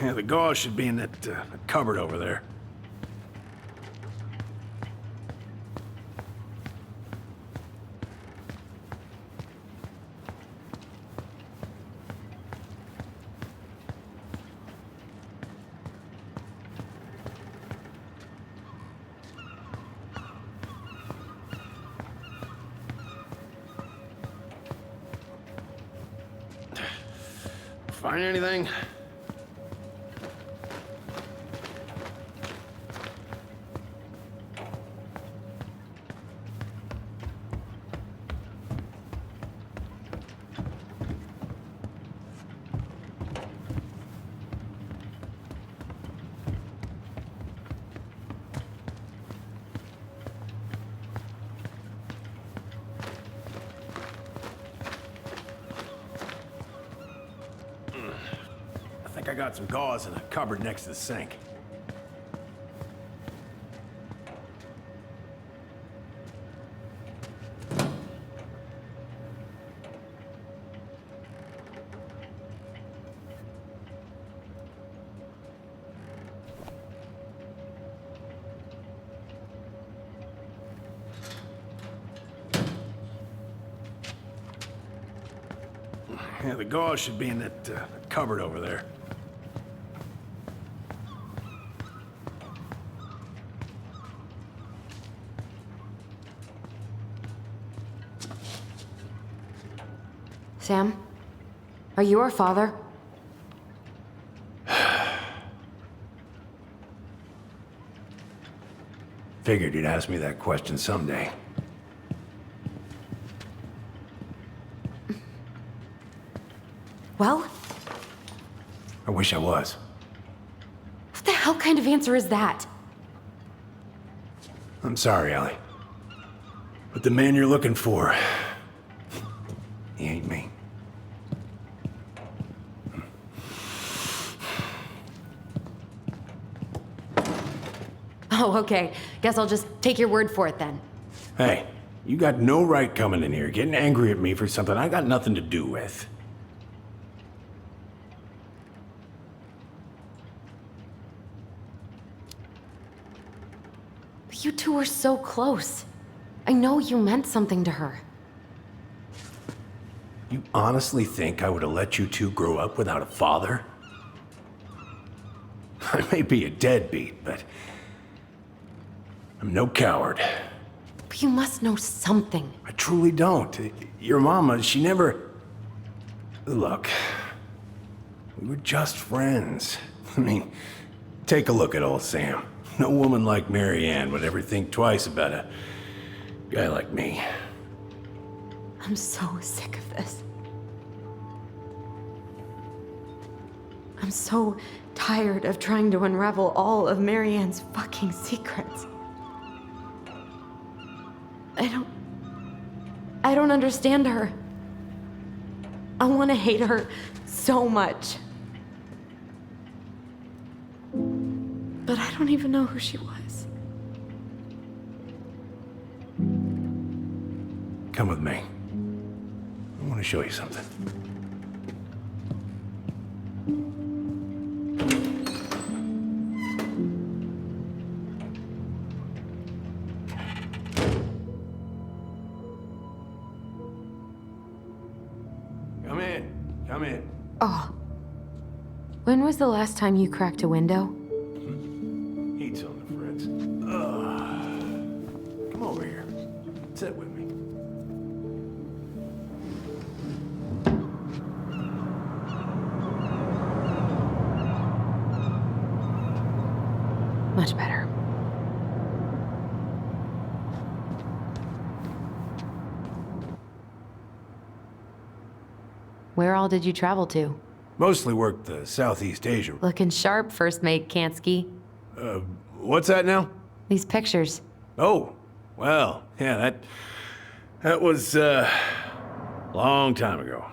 Yeah, the gauze should be in that cupboard over there. Find anything? I got some gauze in a cupboard next to the sink. Yeah, the gauze should be in that cupboard over there. Sam? Are you our father? Figured you'd ask me that question someday. Well? I wish I was. What the hell kind of answer is that? I'm sorry, Allie. But the man you're looking for, he ain't me. Oh, okay. Guess I'll just take your word for it then. Hey, you got no right coming in here getting angry at me for something I got nothing to do with. You two were so close. I know you meant something to her. You honestly think I would have let you two grow up without a father? I may be a deadbeat, but I'm no coward. But you must know something. I truly don't. Your mama, she never... Look, we were just friends. I mean, take a look at old Sam. No woman like Mary Ann would ever think twice about a guy like me. I'm so sick of this. I'm so tired of trying to unravel all of Mary Ann's fucking secrets. I don't understand her. I want to hate her so much. But I don't even know who she was. Come with me. I want to show you something. Oh. When was the last time you cracked a window? Heat's on the fritz. Come over here. Sit with me. Much better. Where all did you travel to? Mostly worked the Southeast Asia. Looking sharp, First Mate Kansky. What's that now? These pictures. Oh, well, yeah, that was, long time ago.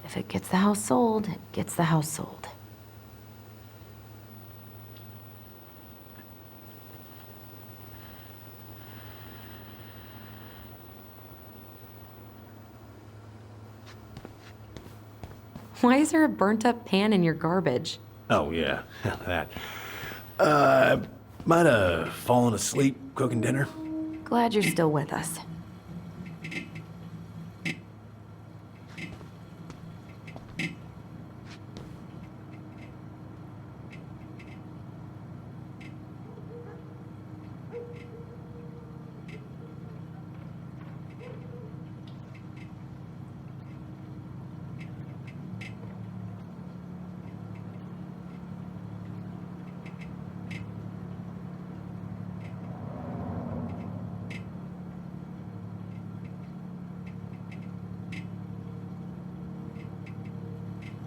If it gets the house sold, it gets the house sold. Why is there a burnt-up pan in your garbage? Oh, yeah, that. Might have fallen asleep cooking dinner. Glad you're still with us.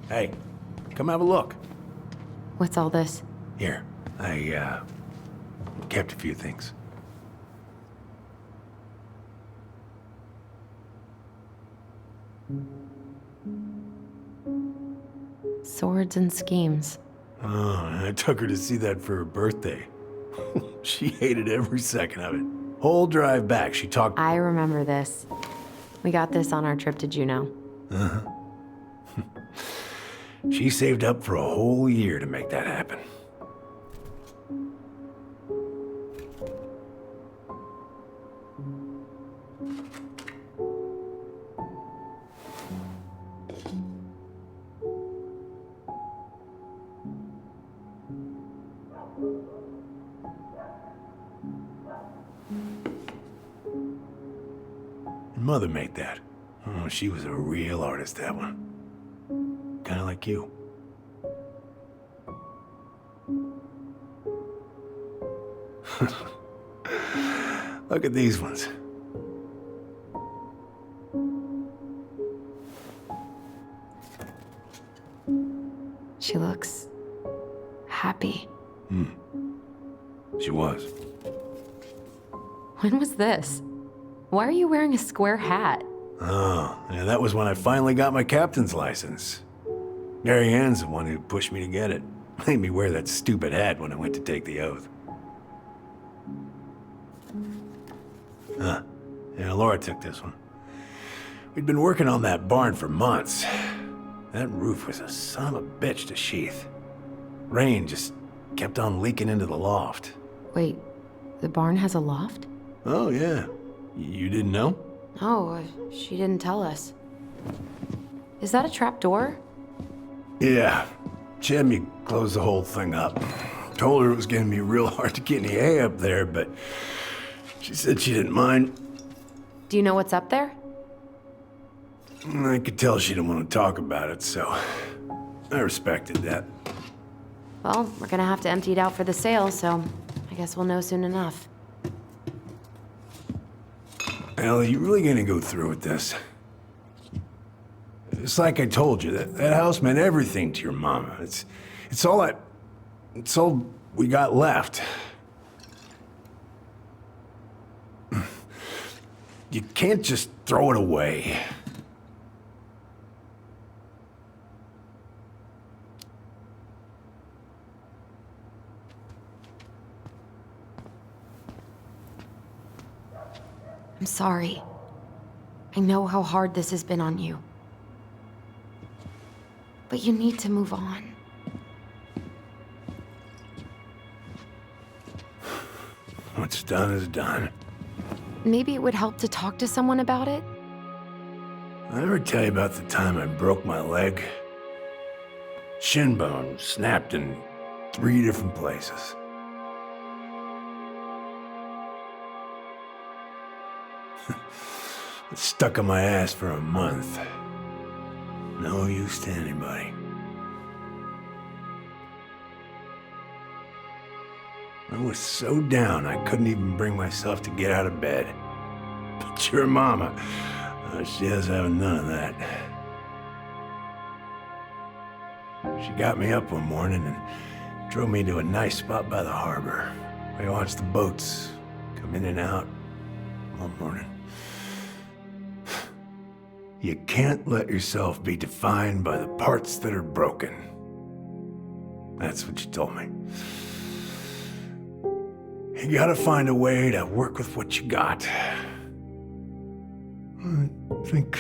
Hey, come have a look. What's all this? Here, I, kept a few things. Swords and schemes. Oh, I took her to see that for her birthday. She hated every second of it. Whole drive back, she talked. I remember this. We got this on our trip to Juneau. Uh-huh. She saved up for a whole year to make that happen. Your mother made that. Oh, she was a real artist, that one. Kind of like you. Look at these ones. She looks happy. She was. When was this? Why are you wearing a square hat? Oh, yeah, that was when I finally got my captain's license. Mary Ann's the one who pushed me to get it. Made me wear that stupid hat when I went to take the oath. Huh. Yeah, Laura took this one. We'd been working on that barn for months. That roof was a son of a bitch to sheath. Rain just kept on leaking into the loft. Wait, the barn has a loft? Oh, yeah. You didn't know? Oh, she didn't tell us. Is that a trap door? Yeah. She had me close the whole thing up. Told her it was gonna be real hard to get any hay up there, but she said she didn't mind. Do you know what's up there? I could tell she didn't want to talk about it, so I respected that. Well, we're gonna have to empty it out for the sale, so I guess we'll know soon enough. Ellie, you really gonna go through with this? It's like I told you, that house meant everything to your mama. It's all we got left. You can't just throw it away. I'm sorry. I know how hard this has been on you. But you need to move on. What's done is done. Maybe it would help to talk to someone about it? I ever tell you about the time I broke my leg? Shin bone snapped in 3 different places. It stuck on my ass for a month. No use to anybody. I was so down I couldn't even bring myself to get out of bed. But your mama, she has having none of that. She got me up one morning and drove me to a nice spot by the harbor. We watched the boats come in and out all morning. You can't let yourself be defined by the parts that are broken. That's what you told me. You gotta find a way to work with what you got. Think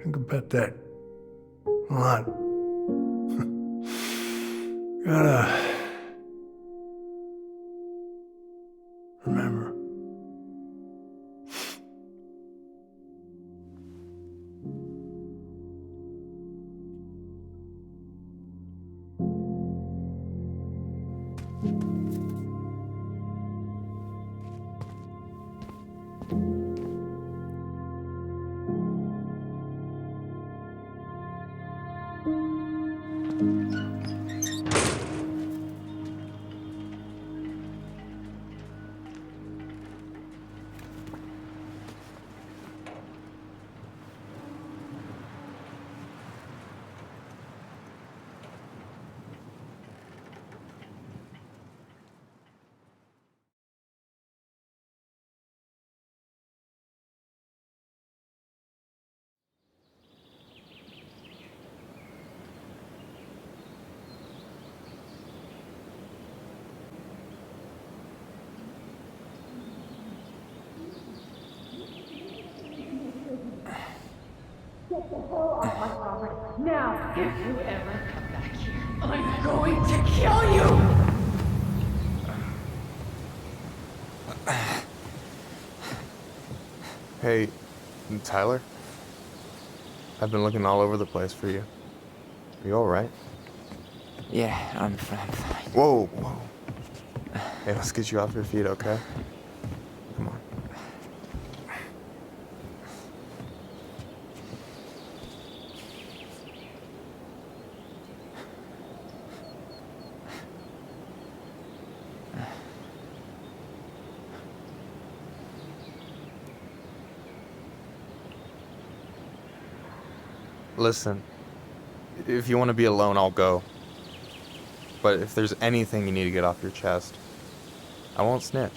about that a lot. Gotta remember. Get the hell off my property. Now, if you ever come back here, I'm going to kill you! Hey, Tyler? I've been looking all over the place for you. Are you alright? Yeah, I'm fine. Whoa, whoa. Hey, let's get you off your feet, okay? Come on. Listen, if you want to be alone, I'll go. But if there's anything you need to get off your chest, I won't snitch.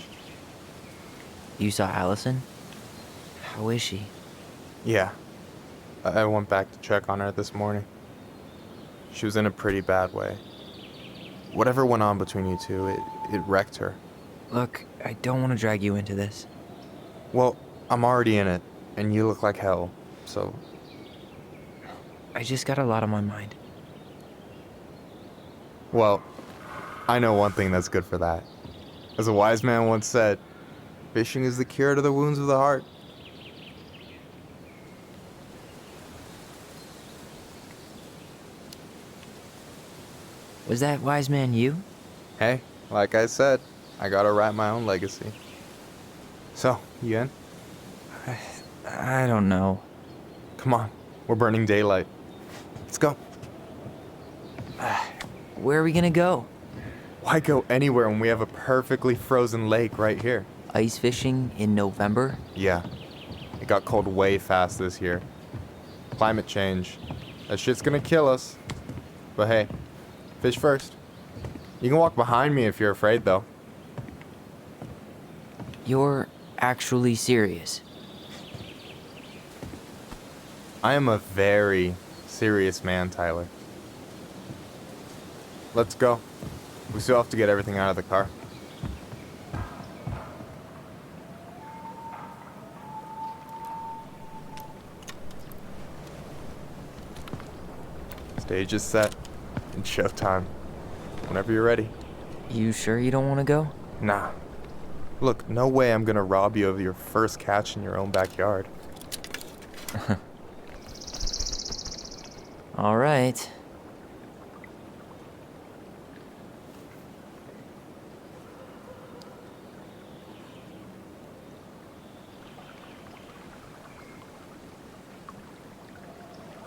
You saw Allison? How is she? Yeah. I went back to check on her this morning. She was in a pretty bad way. Whatever went on between you two, it wrecked her. Look, I don't want to drag you into this. Well, I'm already in it, and you look like hell, so... I just got a lot on my mind. Well, I know one thing that's good for that. As a wise man once said, fishing is the cure to the wounds of the heart. Was that wise man you? Hey, like I said, I gotta write my own legacy. So, you in? I don't know. Come on, we're burning daylight. Let's go. Where are we gonna go? Why go anywhere when we have a perfectly frozen lake right here? Ice fishing in November? Yeah. It got cold way fast this year. Climate change. That shit's gonna kill us. But hey, fish first. You can walk behind me if you're afraid, though. You're actually serious? I am a very serious man, Tyler. Let's go. We still have to get everything out of the car. Stage is set. And showtime. Whenever you're ready. You sure you don't want to go? Nah. Look, no way I'm gonna rob you of your first catch in your own backyard. All right.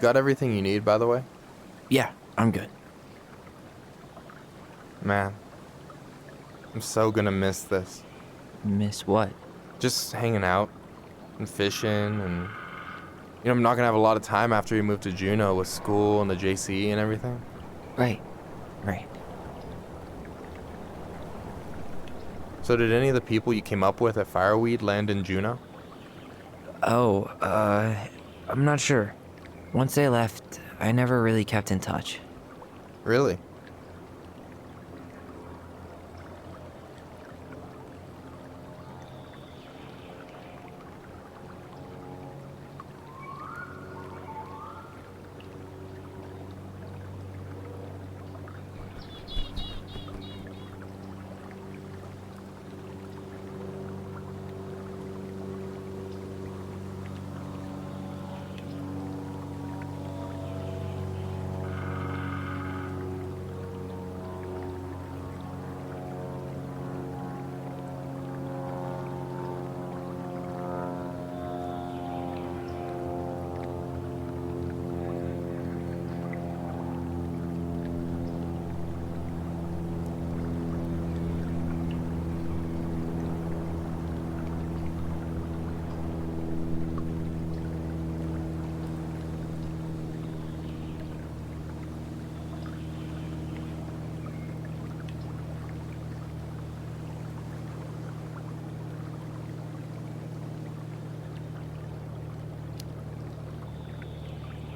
Got everything you need, by the way? Yeah, I'm good. Man, I'm so gonna miss this. Miss what? Just hanging out and fishing and... You know, I'm not gonna have a lot of time after we move to Juneau with school and the JC and everything. Right. So did any of the people you came up with at Fireweed land in Juneau? Oh, I'm not sure. Once they left, I never really kept in touch. Really?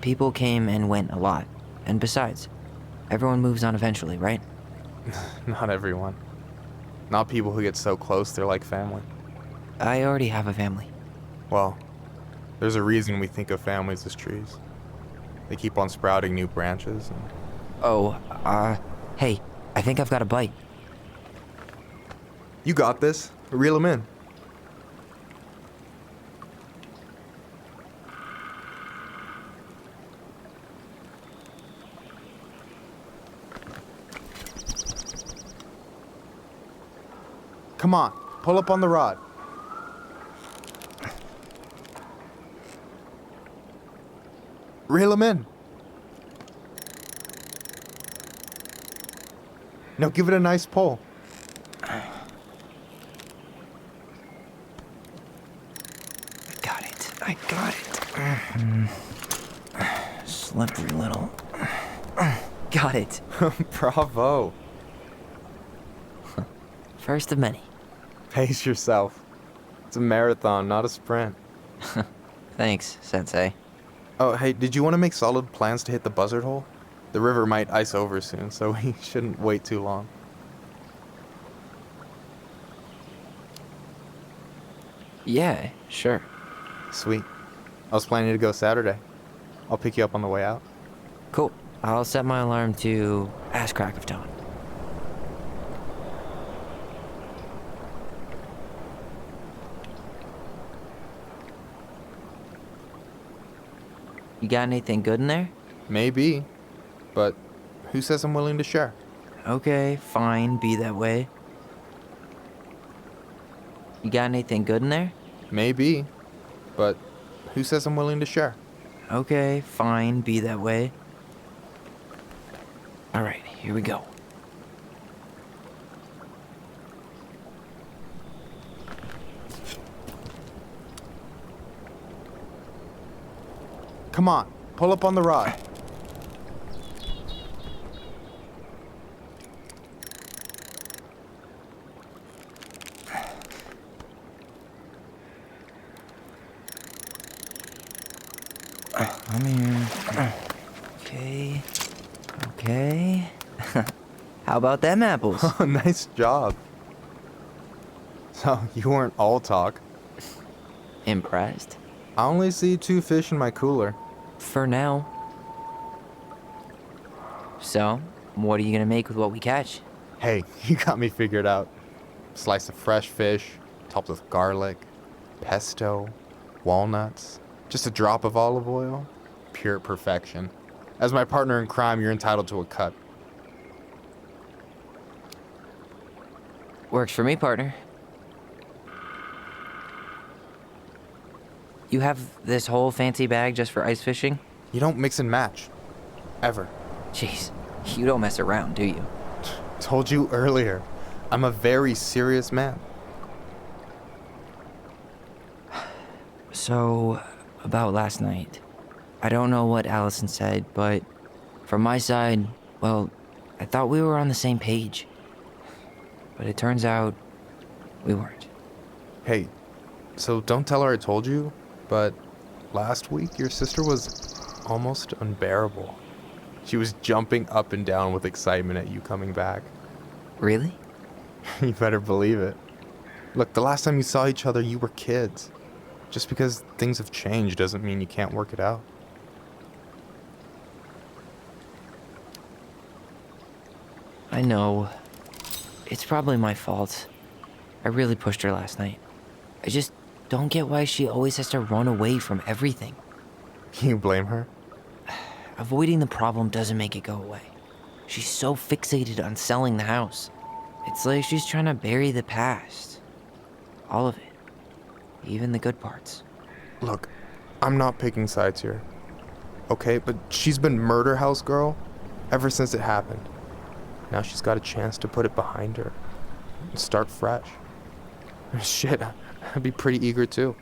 People came and went a lot. And besides, everyone moves on eventually, right? Not everyone. Not people who get so close they're like family. I already have a family. Well, there's a reason we think of families as trees. They keep on sprouting new branches and... Oh, hey, I think I've got a bite. You got this. Reel 'em in. Come on, pull up on the rod. Reel 'em in. Now give it a nice pull. I got it. Slippery little. Got it. Bravo. First of many. Pace yourself. It's a marathon, not a sprint. Thanks, Sensei. Oh, hey, did you want to make solid plans to hit the buzzard hole? The river might ice over soon, so we shouldn't wait too long. Yeah, sure. Sweet. I was planning to go Saturday. I'll pick you up on the way out. Cool. I'll set my alarm to ass crack of dawn. You got anything good in there? Maybe, but who says I'm willing to share? Okay, fine, be that way. You got anything good in there? Maybe, but who says I'm willing to share? Okay, fine, be that way. Alright, here we go. Come on, pull up on the rod. I'm here. Okay. Okay. How about them apples? Oh, nice job. So, you weren't all talk. Impressed? I only see 2 fish in my cooler. For now. So, what are you gonna make with what we catch? Hey, you got me figured out. Slice of fresh fish, topped with garlic, pesto, walnuts, just a drop of olive oil. Pure perfection. As my partner in crime, you're entitled to a cut. Works for me, partner. You have this whole fancy bag just for ice fishing? You don't mix and match. Ever. Jeez, you don't mess around, do you? Told you earlier. I'm a very serious man. So, about last night. I don't know what Allison said, but from my side, well, I thought we were on the same page. But it turns out we weren't. Hey, so don't tell her I told you, but last week your sister was almost unbearable. She was jumping up and down with excitement at you coming back. Really? You better believe it. Look, the last time you saw each other, you were kids. Just because things have changed doesn't mean you can't work it out. I know. It's probably my fault. I really pushed her last night. I just don't get why she always has to run away from everything. You blame her? Avoiding the problem doesn't make it go away. She's so fixated on selling the house. It's like she's trying to bury the past. All of it. Even the good parts. Look, I'm not picking sides here. Okay, but she's been murder house girl ever since it happened. Now she's got a chance to put it behind her and start fresh. Shit, I'd be pretty eager too.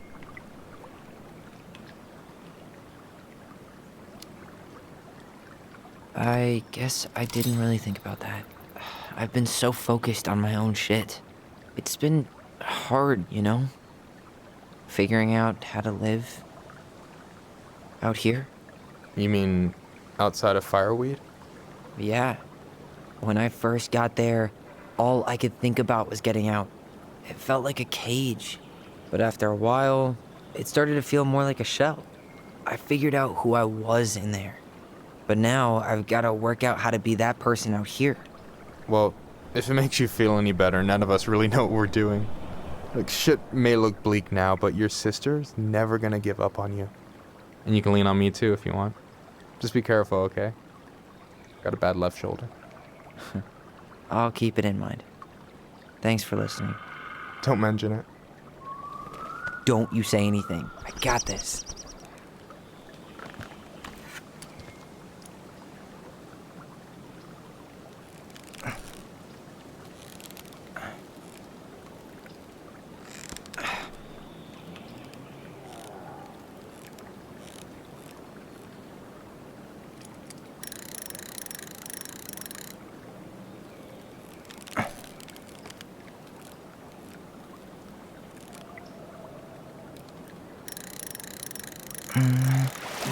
I guess I didn't really think about that. I've been so focused on my own shit. It's been hard, you know? Figuring out how to live out here. You mean outside of Fireweed? Yeah. When I first got there, all I could think about was getting out. It felt like a cage. But after a while, it started to feel more like a shell. I figured out who I was in there. But now I've got to work out how to be that person out here. Well, if it makes you feel any better, none of us really know what we're doing. Like, shit may look bleak now, but your sister's never gonna give up on you. And you can lean on me too if you want. Just be careful, okay? Got a bad left shoulder. I'll keep it in mind. Thanks for listening. Don't mention it. Don't you say anything. I got this.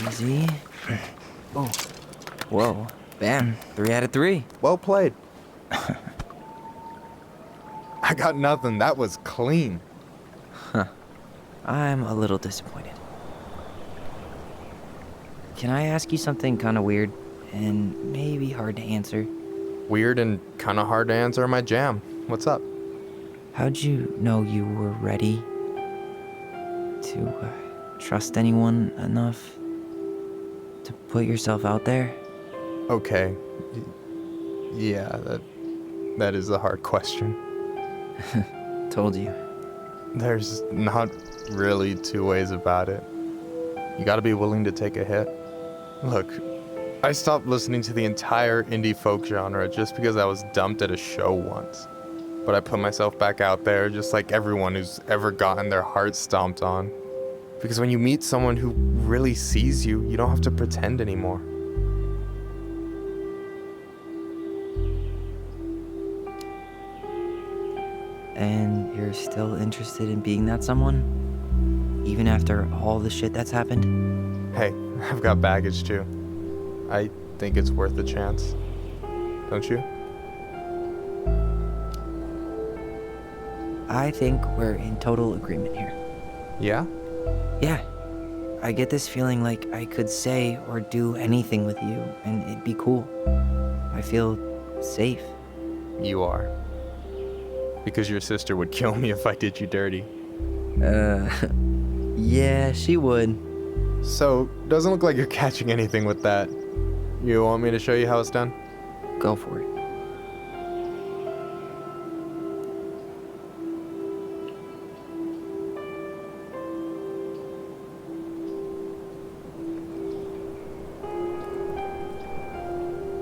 Easy. Oh. Whoa. Bam. 3 out of 3. Well played. I got nothing. That was clean. Huh. I'm a little disappointed. Can I ask you something kind of weird and maybe hard to answer? Weird and kind of hard to answer my jam. What's up? How'd you know you were ready to trust anyone enough to put yourself out there? Okay. Yeah, that is a hard question. Told you. There's not really two ways about it. You gotta be willing to take a hit. Look, I stopped listening to the entire indie folk genre just because I was dumped at a show once. But I put myself back out there just like everyone who's ever gotten their heart stomped on. Because when you meet someone who really sees you, you don't have to pretend anymore. And you're still interested in being that someone? Even after all the shit that's happened? Hey, I've got baggage too. I think it's worth a chance. Don't you? I think we're in total agreement here. Yeah? Yeah. I get this feeling like I could say or do anything with you, and it'd be cool. I feel safe. You are. Because your sister would kill me if I did you dirty. Yeah, she would. So, doesn't look like you're catching anything with that. You want me to show you how it's done? Go for it.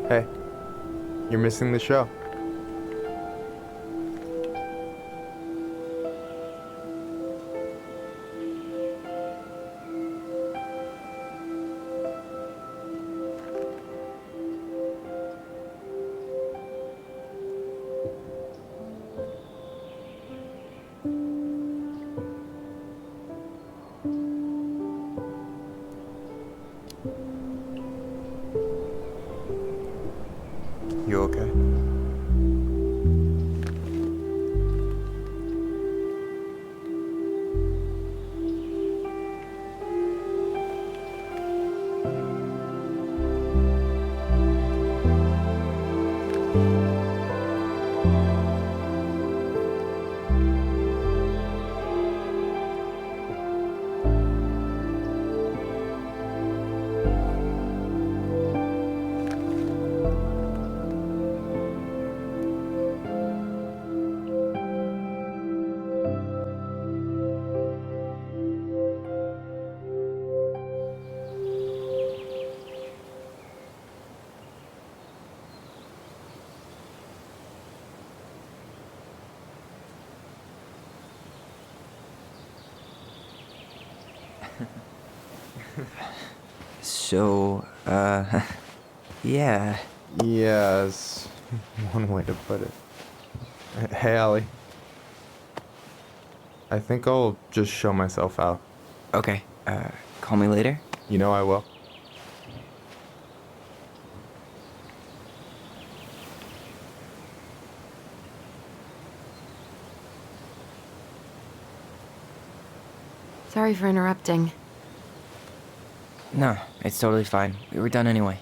Hey, you're missing the show. You okay? So, yeah. Yes, one way to put it. Hey, Allie. I think I'll just show myself out. Okay, call me later? You know I will. Sorry for interrupting. No, it's totally fine. We were done anyway.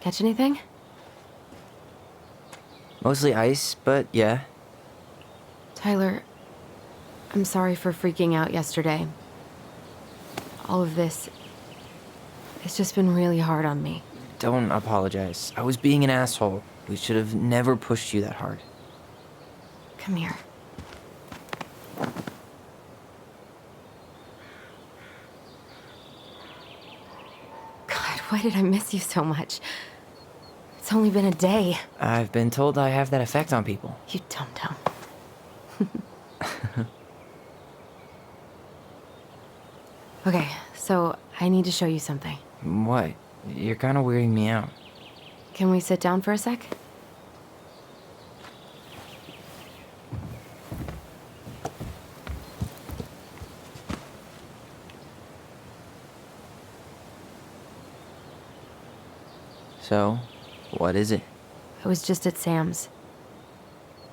Catch anything? Mostly ice, but yeah. Tyler, I'm sorry for freaking out yesterday. All of this, it's just been really hard on me. Don't apologize. I was being an asshole. We should have never pushed you that hard. Come here. God, why did I miss you so much? It's only been a day. I've been told I have that effect on people. You dum-dum. Okay, so I need to show you something. What? You're kind of weirding me out. Can we sit down for a sec? So, what is it? I was just at Sam's.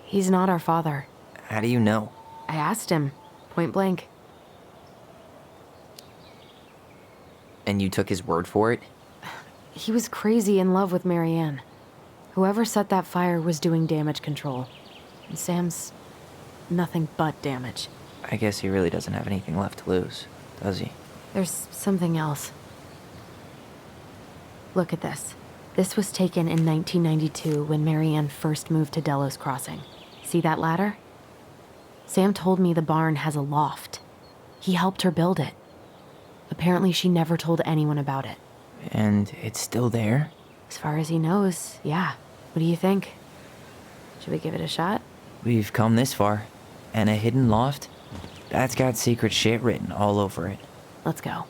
He's not our father. How do you know? I asked him, point blank. And you took his word for it? He was crazy in love with Marianne. Whoever set that fire was doing damage control. And Sam's nothing but damage. I guess he really doesn't have anything left to lose, does he? There's something else. Look at this. This was taken in 1992 when Marianne first moved to Delos Crossing. See that ladder? Sam told me the barn has a loft. He helped her build it. Apparently she never told anyone about it. And it's still there? As far as he knows, yeah. What do you think? Should we give it a shot? We've come this far. And a hidden loft? That's got secret shit written all over it. Let's go.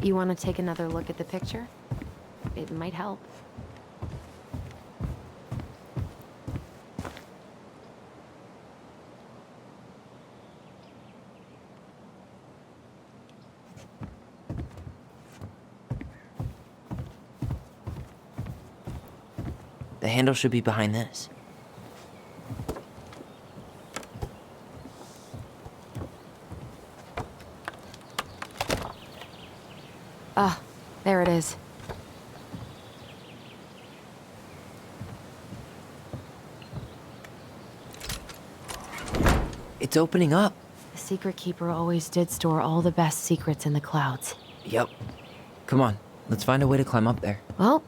You want to take another look at the picture? It might help. The handle should be behind this. Ah, there it is. It's opening up. The Secret Keeper always did store all the best secrets in the clouds. Yep. Come on, let's find a way to climb up there. Well,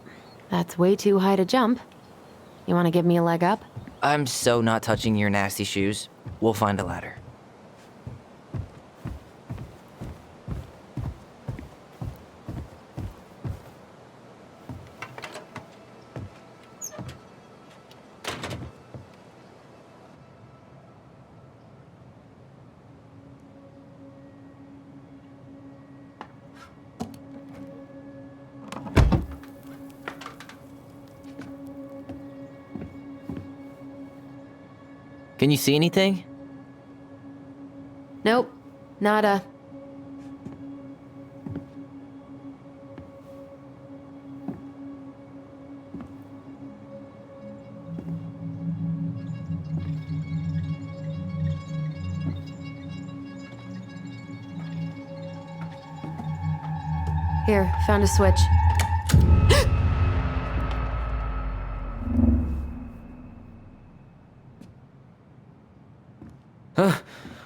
that's way too high to jump. You want to give me a leg up? I'm so not touching your nasty shoes. We'll find a ladder. Can you see anything? Nope, nada. Here, found a switch.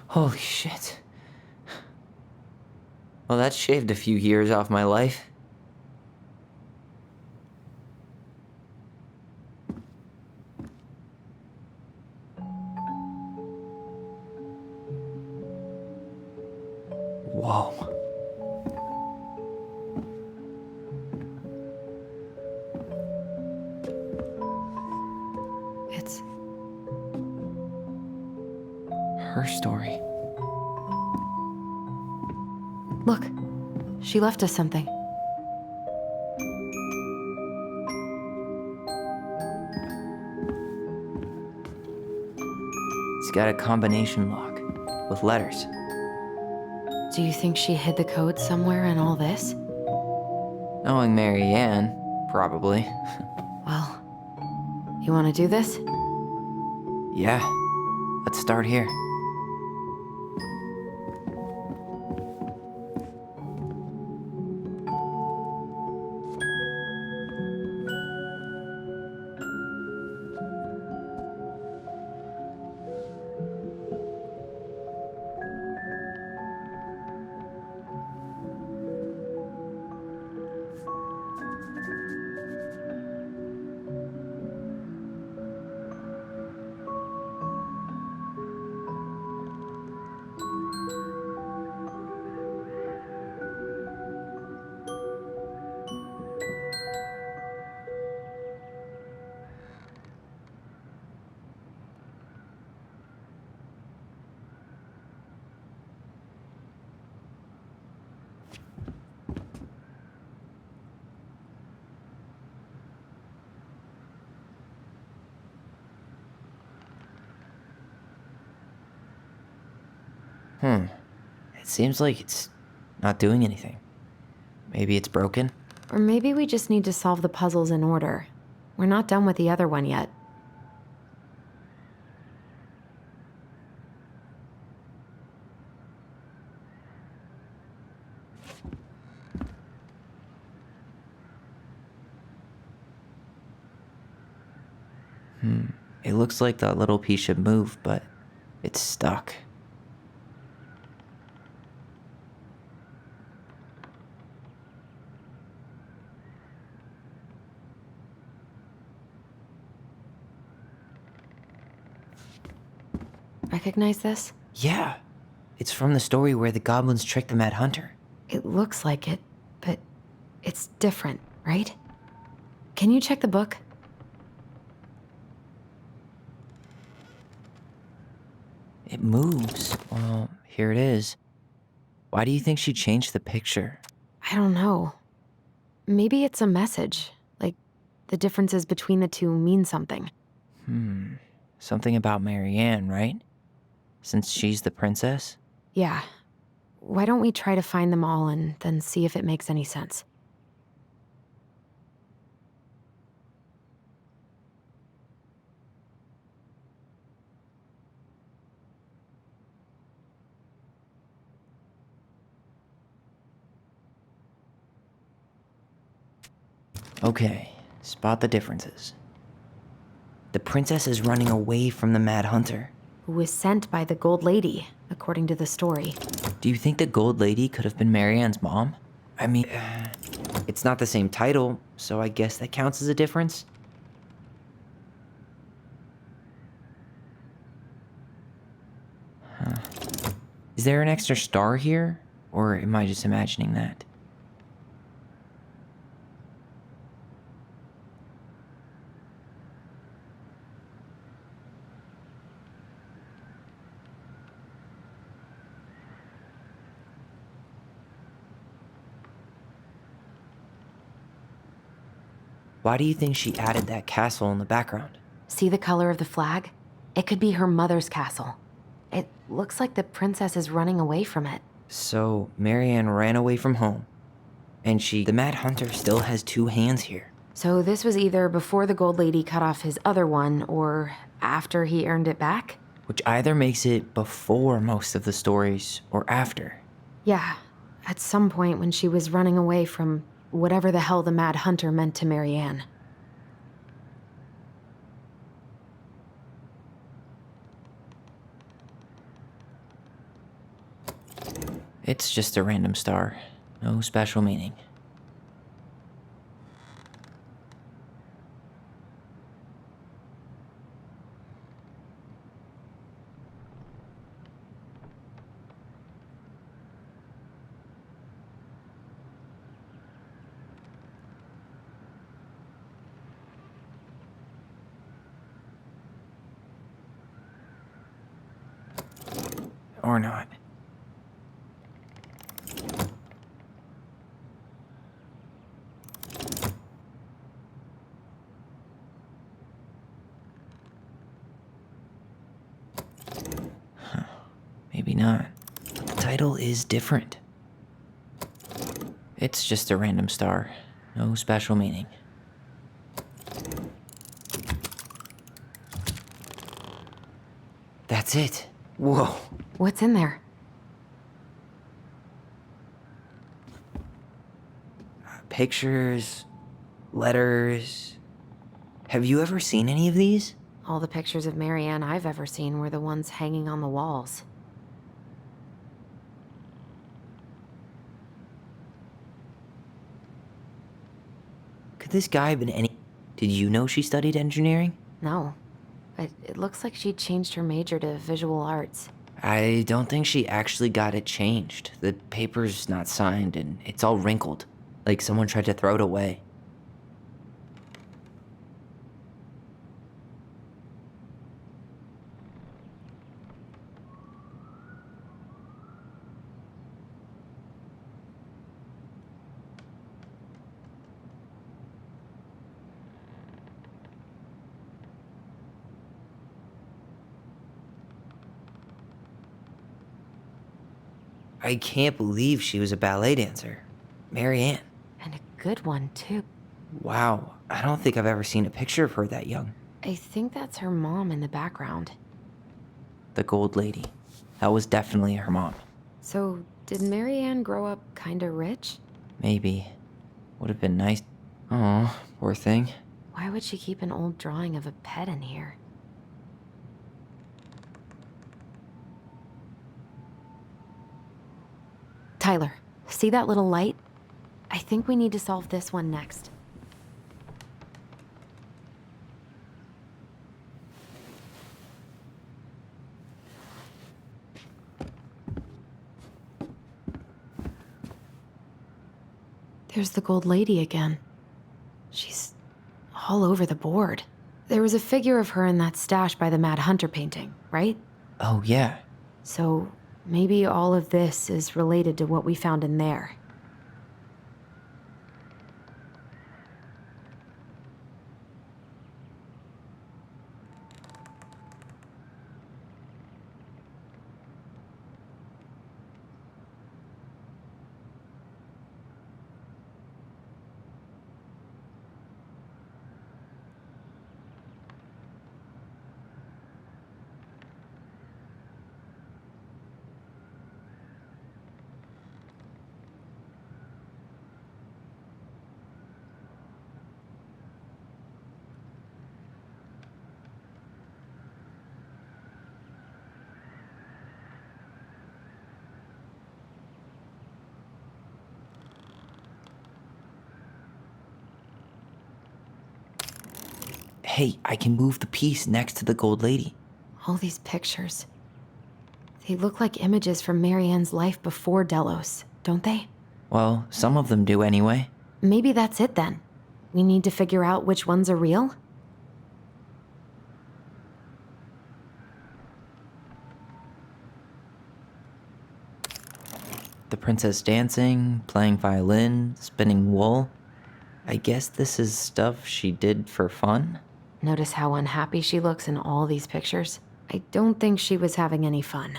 Holy shit. Well, that shaved a few years off my life. Whoa. It's her story. Look, she left us something. It's got a combination lock with letters. Do you think she hid the code somewhere in all this? Knowing Mary Ann, probably. Well, you want to do this? Yeah, let's start here. It seems like it's not doing anything. Maybe it's broken? Or maybe we just need to solve the puzzles in order. We're not done with the other one yet. It looks like that little piece should move, but it's stuck. Recognize this? Yeah, it's from the story where the goblins tricked the Mad Hunter. It looks like it, but it's different, right? Can you check the book? It moves. Well, here it is. Why do you think she changed the picture? I don't know. Maybe it's a message. Like, the differences between the two mean something. Something about Marianne, right? Since she's the princess? Yeah. Why don't we try to find them all and then see if it makes any sense? Okay, spot the differences. The princess is running away from the Mad Hunter. Who was sent by the Gold Lady, according to the story. Do you think the Gold Lady could have been Marianne's mom? I mean, it's not the same title, so I guess that counts as a difference. Huh. Is there an extra star here? Or am I just imagining that? Why do you think she added that castle in the background? See the color of the flag? It could be her mother's castle. It looks like the princess is running away from it. So, Marianne ran away from home. And the Mad Hunter still has two hands here. So this was either before the Gold Lady cut off his other one, or after he earned it back? Which either makes it before most of the stories, or after. Yeah, at some point when she was running away from whatever the hell the Mad Hunter meant to Marianne. It's just a random star. No special meaning. Or not. Maybe not. But the title is different. It's just a random star. No special meaning. That's it. Whoa. What's in there? Pictures, letters. Have you ever seen any of these? All the pictures of Marianne I've ever seen were the ones hanging on the walls. Could this guy have been any... Did you know she studied engineering? No, but it looks like she changed her major to visual arts. I don't think she actually got it changed. The paper's not signed and it's all wrinkled. Like someone tried to throw it away. I can't believe she was a ballet dancer. Marianne. And a good one, too. Wow, I don't think I've ever seen a picture of her that young. I think that's her mom in the background. The Gold Lady. That was definitely her mom. So, did Marianne grow up kinda rich? Maybe. Would have been nice. Oh, poor thing. Why would she keep an old drawing of a pet in here? Tyler, see that little light? I think we need to solve this one next. There's the Gold Lady again. She's all over the board. There was a figure of her in that stash by the Mad Hunter painting, right? Oh, yeah. So maybe all of this is related to what we found in there. Hey, I can move the piece next to the gold lady. All these pictures. They look like images from Marianne's life before Delos, don't they? Well, some of them do anyway. Maybe that's it then. We need to figure out which ones are real? The princess dancing, playing violin, spinning wool. I guess this is stuff she did for fun? Notice how unhappy she looks in all these pictures? I don't think she was having any fun.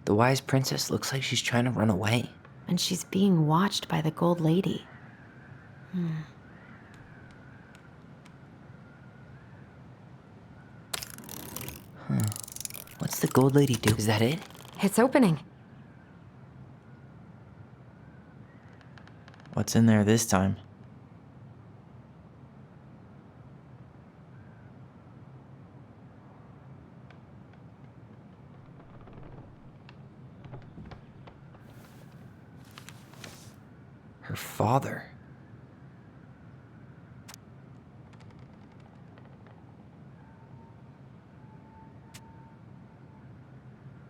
The wise princess looks like she's trying to run away. And she's being watched by the gold lady. What's the gold lady do? Is that it? It's opening. What's in there this time? Her father.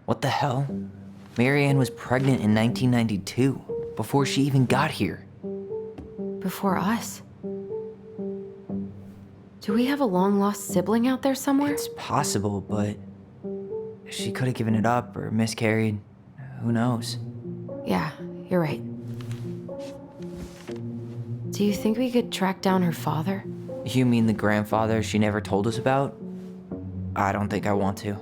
What the hell? Marianne was pregnant in 1992, before she even got here. Before us. Do we have a long-lost sibling out there somewhere? It's possible, but she could have given it up or miscarried. Who knows? Yeah, you're right. Do you think we could track down her father? You mean the grandfather she never told us about? I don't think I want to.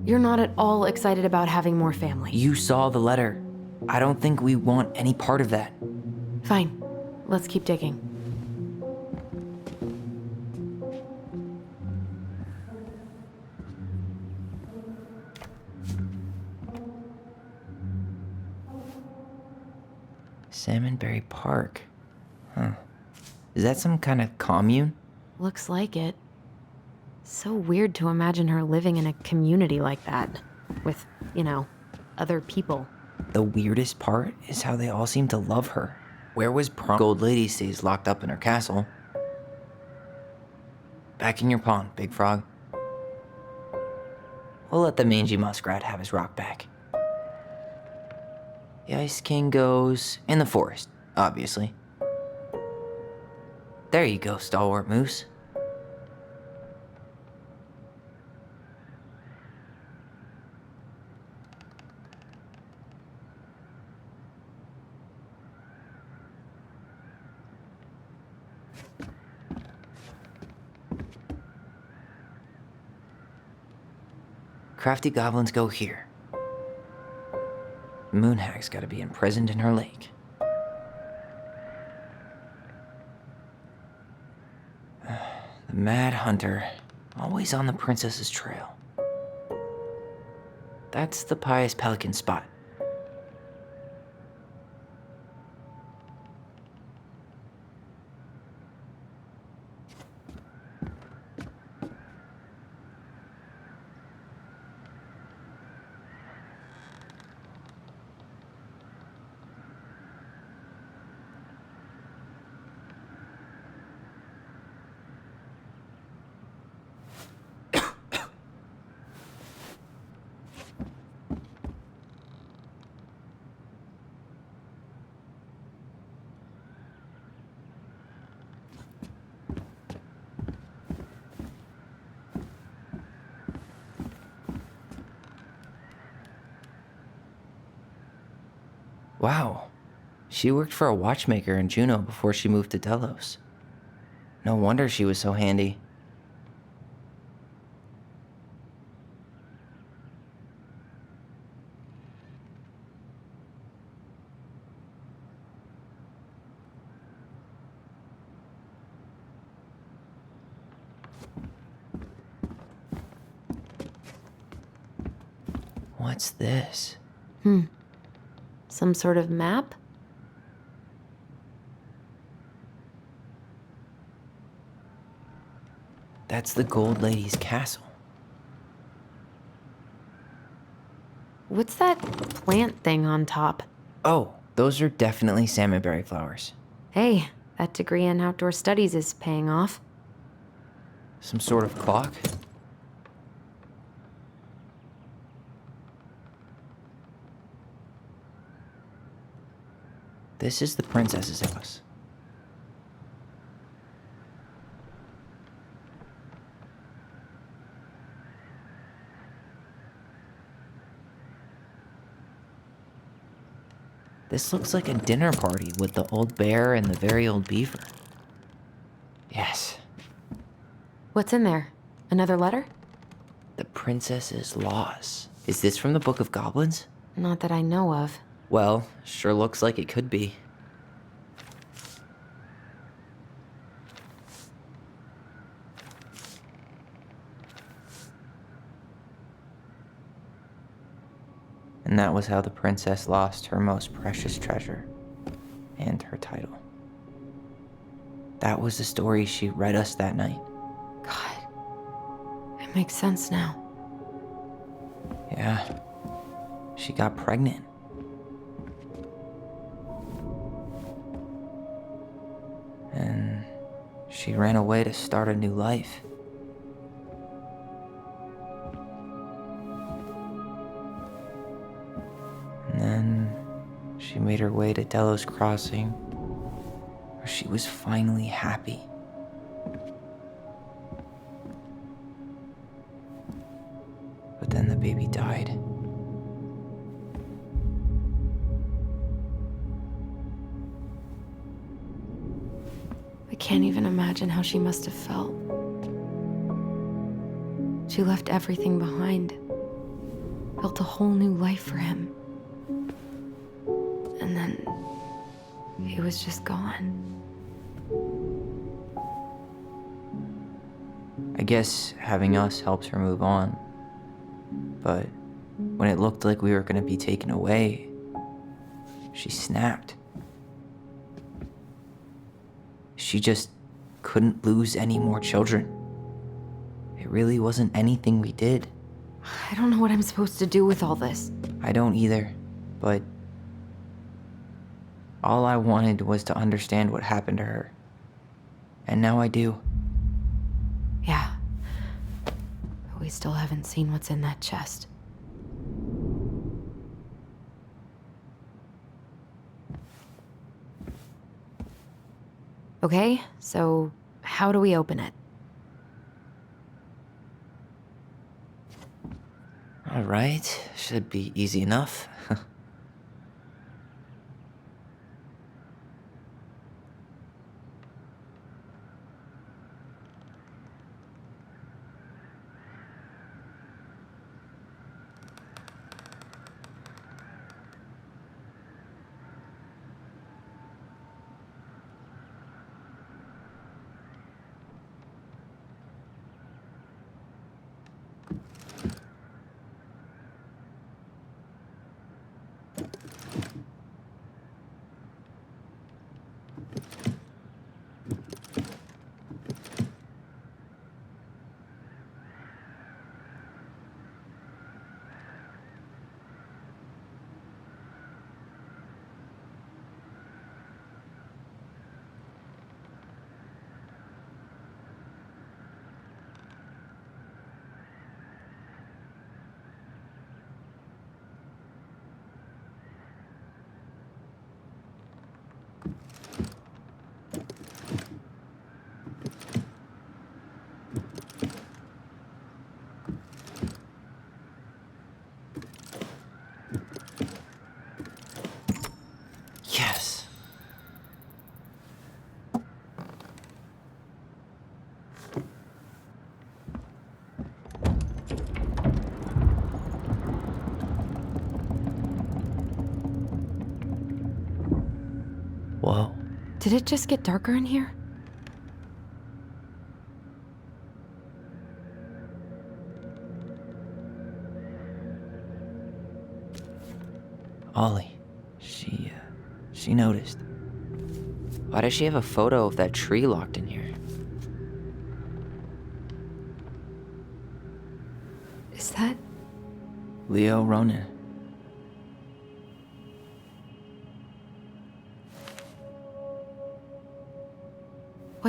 You're not at all excited about having more family. You saw the letter. I don't think we want any part of that. Fine. Let's keep digging. Salmonberry Park. Huh. Is that some kind of commune? Looks like it. So weird to imagine her living in a community like that. With, other people. The weirdest part is how they all seem to love her. Where was prom? Gold lady stays locked up in her castle. Back in your pond, Big Frog. We'll let the mangy muskrat have his rock back. The Ice King goes in the forest, obviously. There you go, stalwart moose. Crafty goblins go here. Moonhag's gotta be imprisoned in her lake. The Mad Hunter, always on the princess's trail. That's the Pious Pelican spot. Wow, she worked for a watchmaker in Juneau before she moved to Delos. No wonder she was so handy. What's this? Some sort of map? That's the Gold Lady's castle. What's that plant thing on top? Oh, Those are definitely salmonberry flowers. Hey, that degree in outdoor studies is paying off. Some sort of clock? This is the princess's house. This looks like a dinner party with the old bear and the very old beaver. Yes. What's in there? Another letter? The princess's laws. Is this from the Book of Goblins? Not that I know of. Well, sure looks like it could be. And that was how the princess lost her most precious treasure and her title. That was the story she read us that night. God, it makes sense now. Yeah, she got pregnant. And she ran away to start a new life. And then she made her way to Delos Crossing, where she was finally happy. But then the baby died. I can't even imagine how she must have felt. She left everything behind, built a whole new life for him. And then he was just gone. I guess having us helps her move on. But when it looked like we were gonna be taken away, she snapped. She just couldn't lose any more children. It really wasn't anything we did. I don't know what I'm supposed to do with all this. I don't either, but all I wanted was to understand what happened to her. And now I do. Yeah. But we still haven't seen what's in that chest. Okay, so how do we open it? All right, should be easy enough. Yes. Whoa. Did it just get darker in here? Ollie. She noticed. Why does she have a photo of that tree locked in here? Is that... Leo Ronan.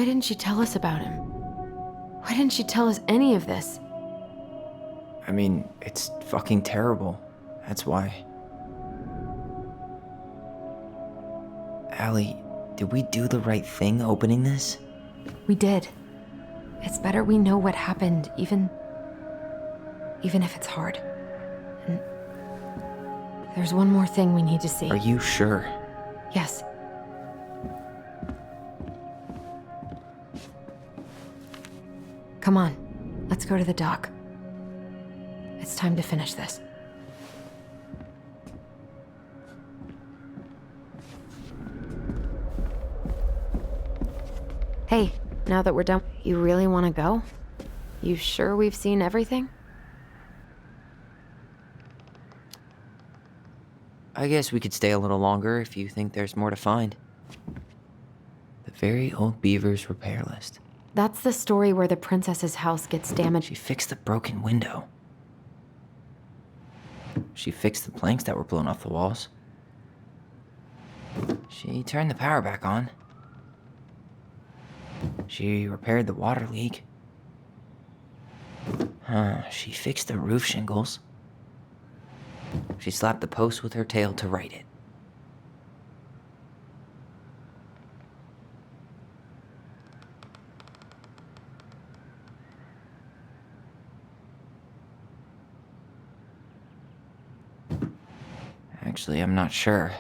Why didn't she tell us about him? Why didn't she tell us any of this? I mean, it's fucking terrible. That's why. Allie, did we do the right thing opening this? We did. It's better we know what happened, even if it's hard. And there's one more thing we need to see. Are you sure? Yes. Come on, let's go to the dock. It's time to finish this. Hey, now that we're done, you really want to go? You sure we've seen everything? I guess we could stay a little longer if you think there's more to find. The very old beaver's repair list. That's the story where the princess's house gets damaged. She fixed the broken window. She fixed the planks that were blown off the walls. She turned the power back on. She repaired the water leak. She fixed the roof shingles. She slapped the post with her tail to right it. Actually, I'm not sure.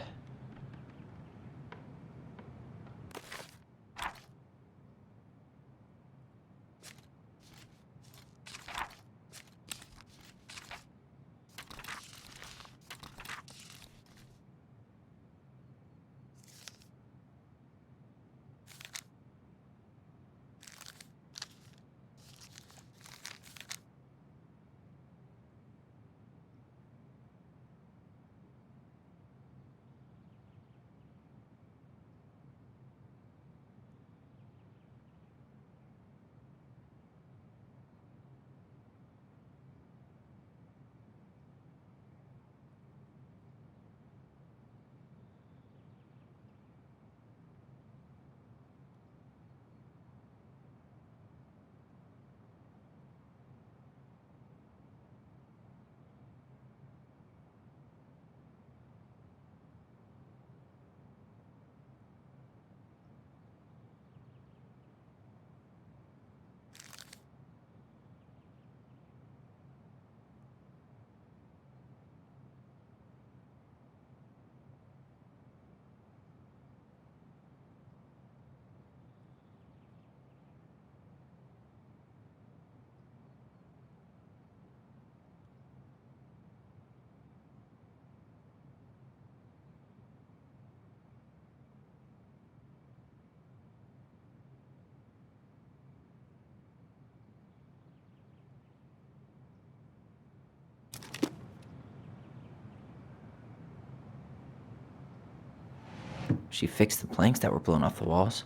She fixed the planks that were blown off the walls.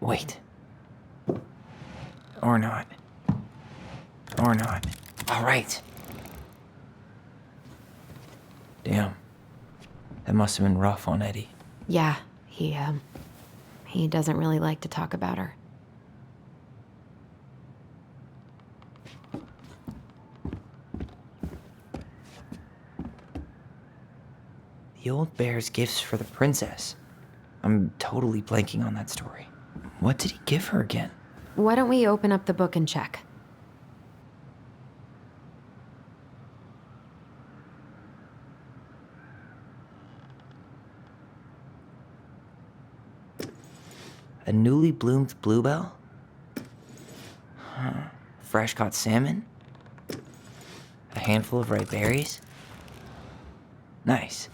Wait. Or not. Or not. All right. Damn. That must have been rough on Eddie. Yeah, he doesn't really like to talk about her. The old bear's gifts for the princess. I'm totally blanking on that story. What did he give her again? Why don't we open up the book and check? A newly bloomed bluebell? Fresh caught salmon? A handful of ripe berries? Nice.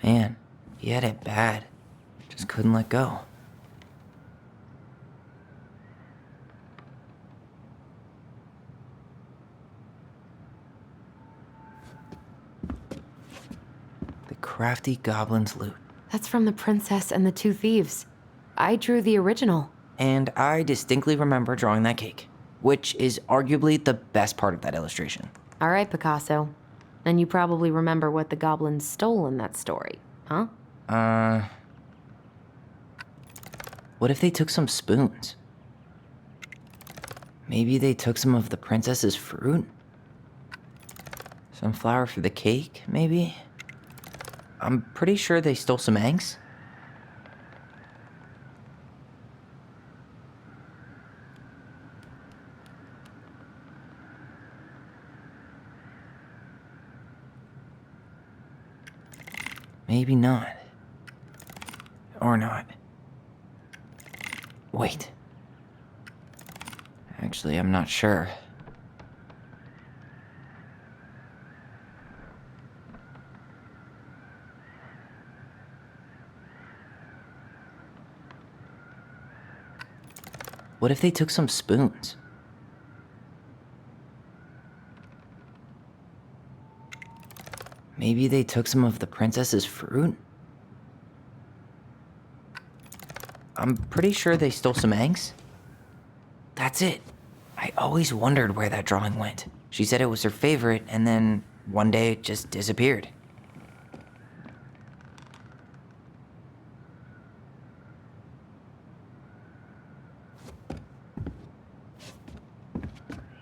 Man, he had it bad. Just couldn't let go. The crafty goblin's loot. That's from The Princess and the Two Thieves. I drew the original. And I distinctly remember drawing that cake, which is arguably the best part of that illustration. All right, Picasso. And you probably remember what the goblins stole in that story, huh? What if they took some spoons? Maybe they took some of the princess's fruit? Some flour for the cake, maybe? I'm pretty sure they stole some eggs. Maybe not. Or not. Wait. Actually, I'm not sure. What if they took some spoons? Maybe they took some of the princess's fruit? I'm pretty sure they stole some eggs. That's it. I always wondered where that drawing went. She said it was her favorite, and then one day it just disappeared.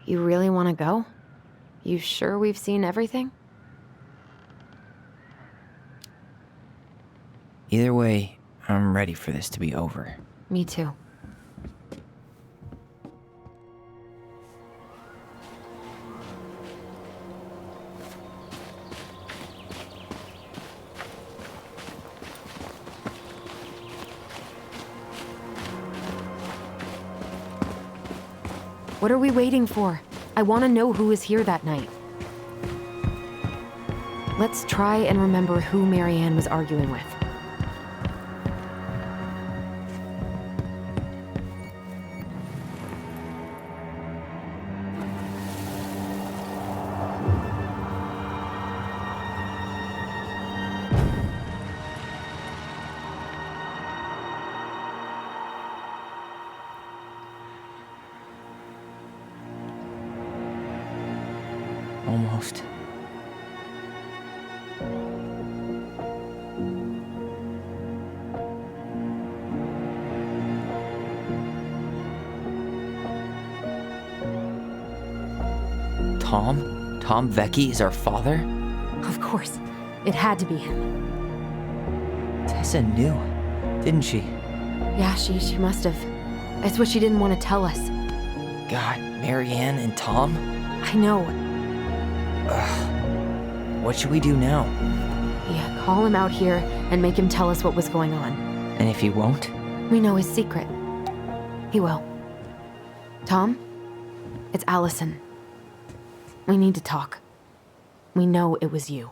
You really want to go? You sure we've seen everything? Either way, I'm ready for this to be over. Me too. What are we waiting for? I want to know who was here that night. Let's try and remember who Marianne was arguing with. Almost. Tom? Tom Vecchi is our father? Of course. It had to be him. Tessa knew, didn't she? Yeah, she must have. It's what she didn't want to tell us. God, Marianne and Tom? I know. What should we do now? Yeah, call him out here and make him tell us what was going on. And if he won't? We know his secret. He will. Tom? It's Allison. We need to talk. We know it was you.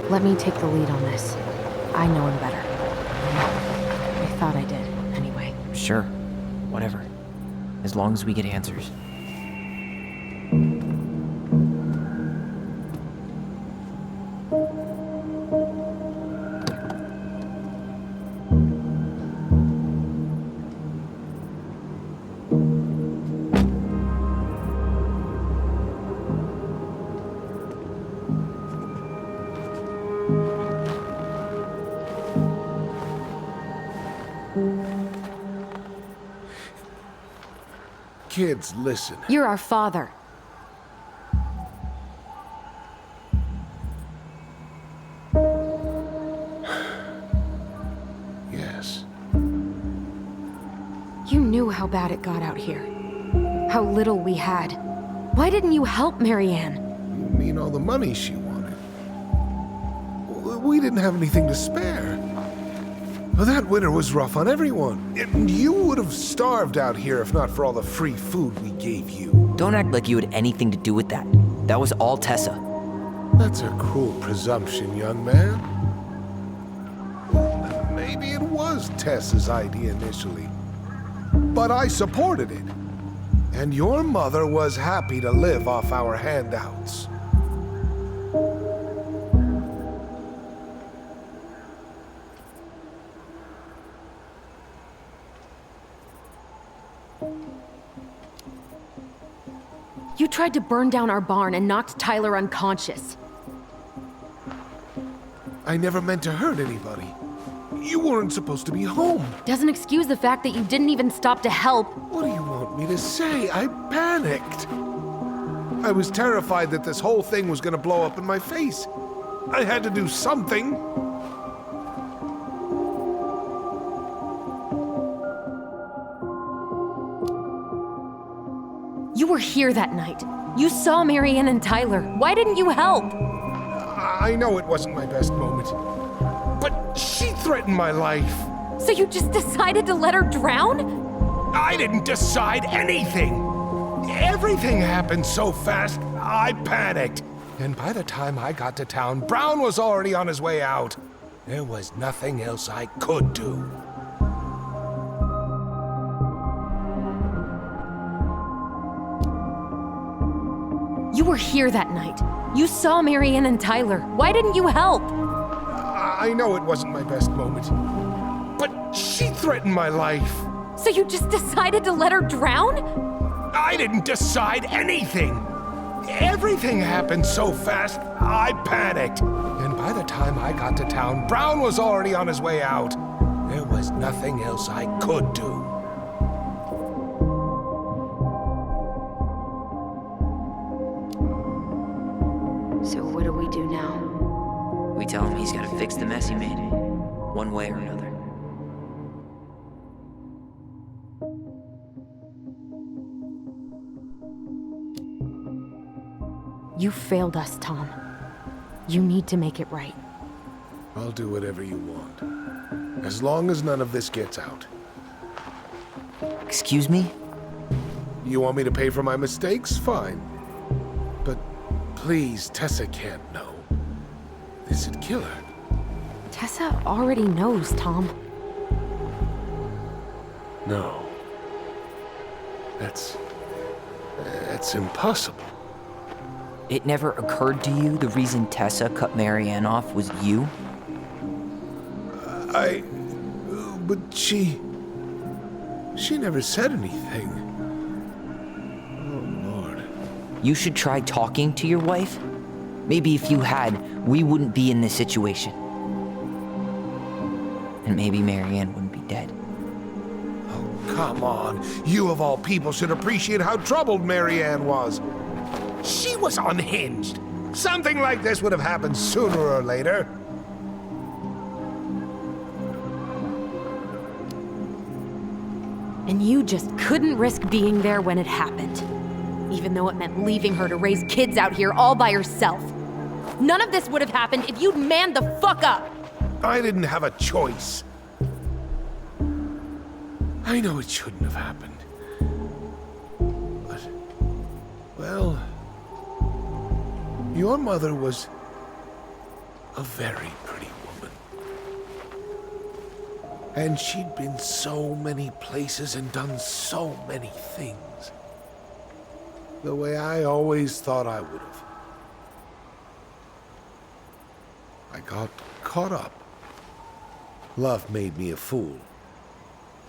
Let me take the lead on this. I know him better. I thought I did, anyway. Sure. Whatever. As long as we get answers. Kids, listen. You're our father. Yes. You knew how bad it got out here. How little we had. Why didn't you help Marianne? You mean all the money she wanted? We didn't have anything to spare. Well, that winter was rough on everyone. And you would have starved out here if not for all the free food we gave you. Don't act like you had anything to do with that. That was all Tessa. That's a cruel presumption, young man. Maybe it was Tessa's idea initially, but I supported it. And your mother was happy to live off our handouts. You tried to burn down our barn and knocked Tyler unconscious. I never meant to hurt anybody. You weren't supposed to be home. Doesn't excuse the fact that you didn't even stop to help. What do you want me to say? I panicked. I was terrified that this whole thing was gonna blow up in my face. I had to do something. You were here that night. You saw Marianne and Tyler. Why didn't you help? I know it wasn't my best moment, but she threatened my life. So you just decided to let her drown? I didn't decide anything. Everything happened so fast, I panicked. And by the time I got to town, Brown was already on his way out. There was nothing else I could do. You were here that night. You saw Marianne and Tyler. Why didn't you help? I know it wasn't my best moment, but she threatened my life. So you just decided to let her drown? I didn't decide anything. Everything happened so fast, I panicked. And by the time I got to town, Brown was already on his way out. There was nothing else I could do. So what do we do now? We tell him he's gotta fix the mess he made, one way or another. You failed us, Tom. You need to make it right. I'll do whatever you want, as long as none of this gets out. Excuse me? You want me to pay for my mistakes? Fine. But please, Tessa can't know. This'd kill her. Tessa already knows, Tom. No. That's impossible. It never occurred to you the reason Tessa cut Marianne off was you? But she never said anything. Oh, Lord. You should try talking to your wife. Maybe if you had, we wouldn't be in this situation. And maybe Marianne wouldn't be dead. Oh, come on. You of all people should appreciate how troubled Marianne was. She was unhinged. Something like this would have happened sooner or later. And you just couldn't risk being there when it happened. Even though it meant leaving her to raise kids out here all by herself. None of this would have happened if you'd manned the fuck up! I didn't have a choice. I know it shouldn't have happened. But, well, your mother was a very pretty woman. And she'd been so many places and done so many things. The way I always thought I would have. I got caught up. Love made me a fool.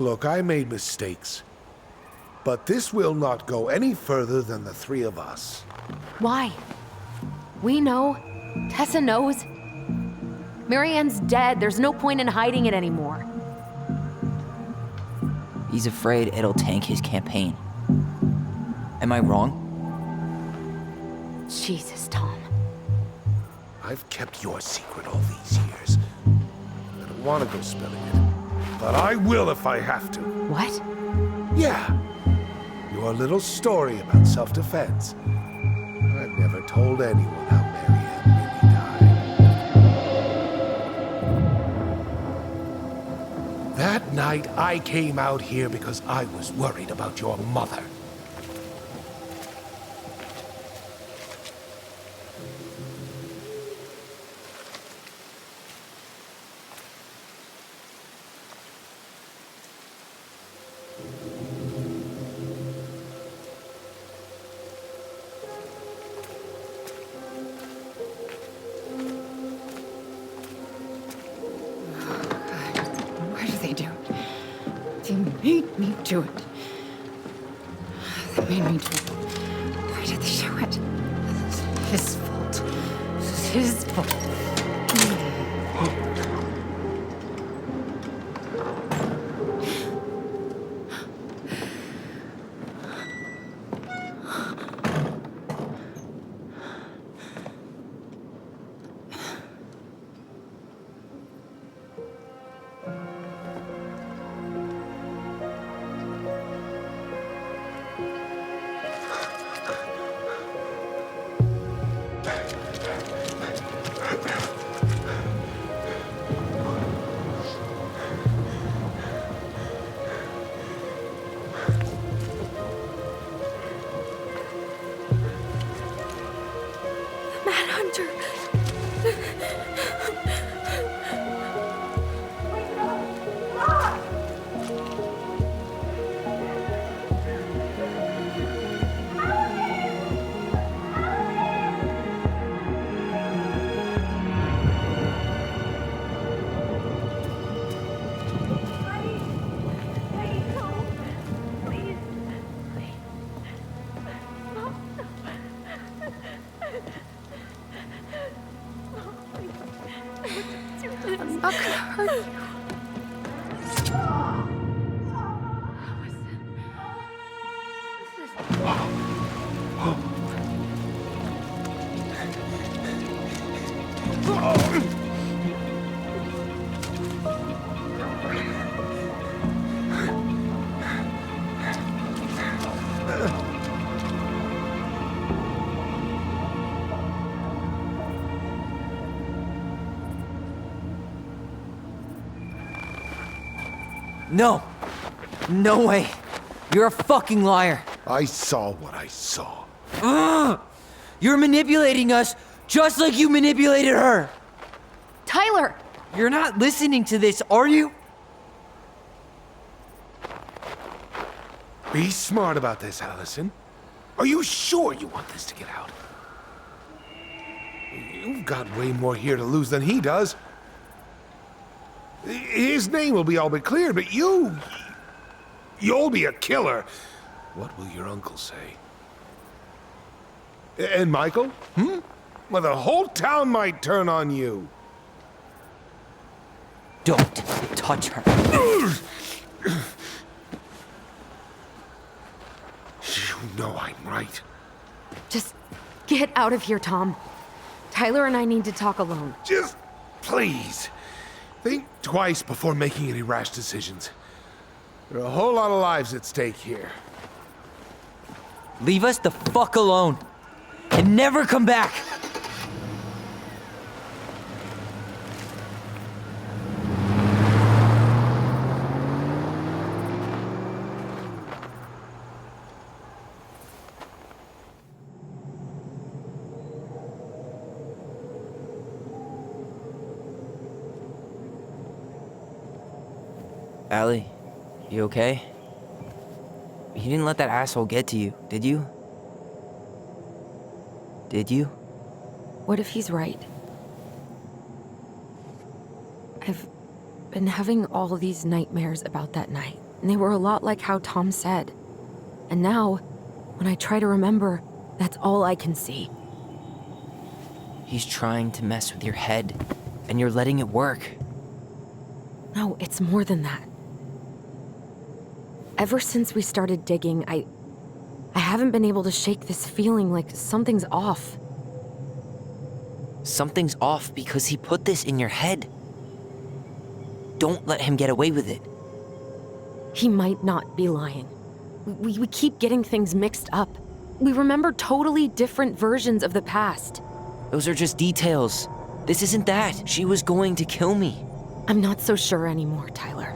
Look, I made mistakes. But this will not go any further than the three of us. Why? We know. Tessa knows. Marianne's dead. There's no point in hiding it anymore. He's afraid it'll tank his campaign. Am I wrong? Jesus, Tom. I've kept your secret all these years. I don't want to go spilling it, but I will if I have to. What? Yeah. Your little story about self-defense. I've never told anyone how Marianne really died. That night, I came out here because I was worried about your mother. they do it. They made me do it. They made me do it. Why did they do it? This is his fault. This is his fault. Manhunter. I'm not gonna hurt you. No! No way! You're a fucking liar! I saw what I saw. Ugh! You're manipulating us just like you manipulated her! Tyler! You're not listening to this, are you? Be smart about this, Allison. Are you sure you want this to get out? You've got way more here to lose than he does. His name will be all but cleared, but you'll be a killer. What will your uncle say? And Michael? Well, the whole town might turn on you. Don't touch her. You know I'm right. Just get out of here, Tom. Tyler and I need to talk alone. Just please. Think twice before making any rash decisions. There are a whole lot of lives at stake here. Leave us the fuck alone. And never come back. Allie, you okay? You didn't let that asshole get to you, did you? Did you? What if he's right? I've been having all these nightmares about that night, and they were a lot like how Tom said. And now, when I try to remember, that's all I can see. He's trying to mess with your head, and you're letting it work. No, it's more than that. Ever since we started digging, I haven't been able to shake this feeling like something's off. Something's off because he put this in your head. Don't let him get away with it. He might not be lying. We keep getting things mixed up. We remember totally different versions of the past. Those are just details. This isn't that. She was going to kill me. I'm not so sure anymore, Tyler.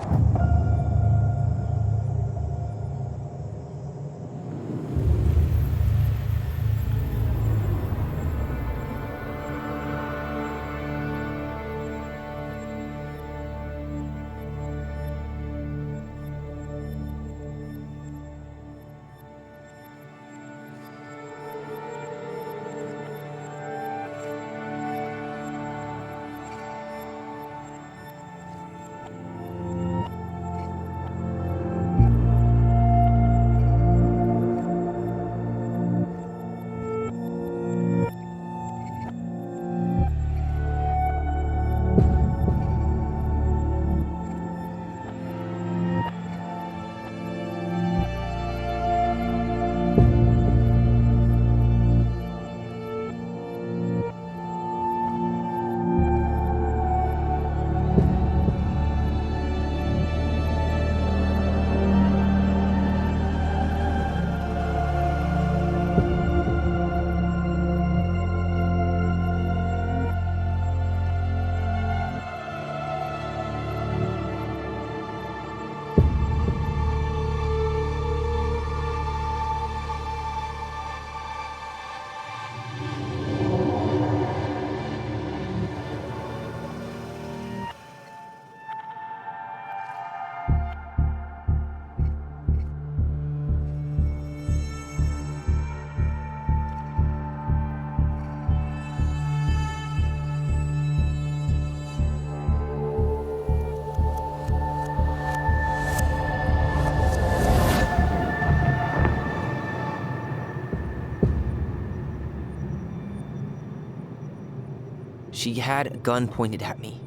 She had a gun pointed at me.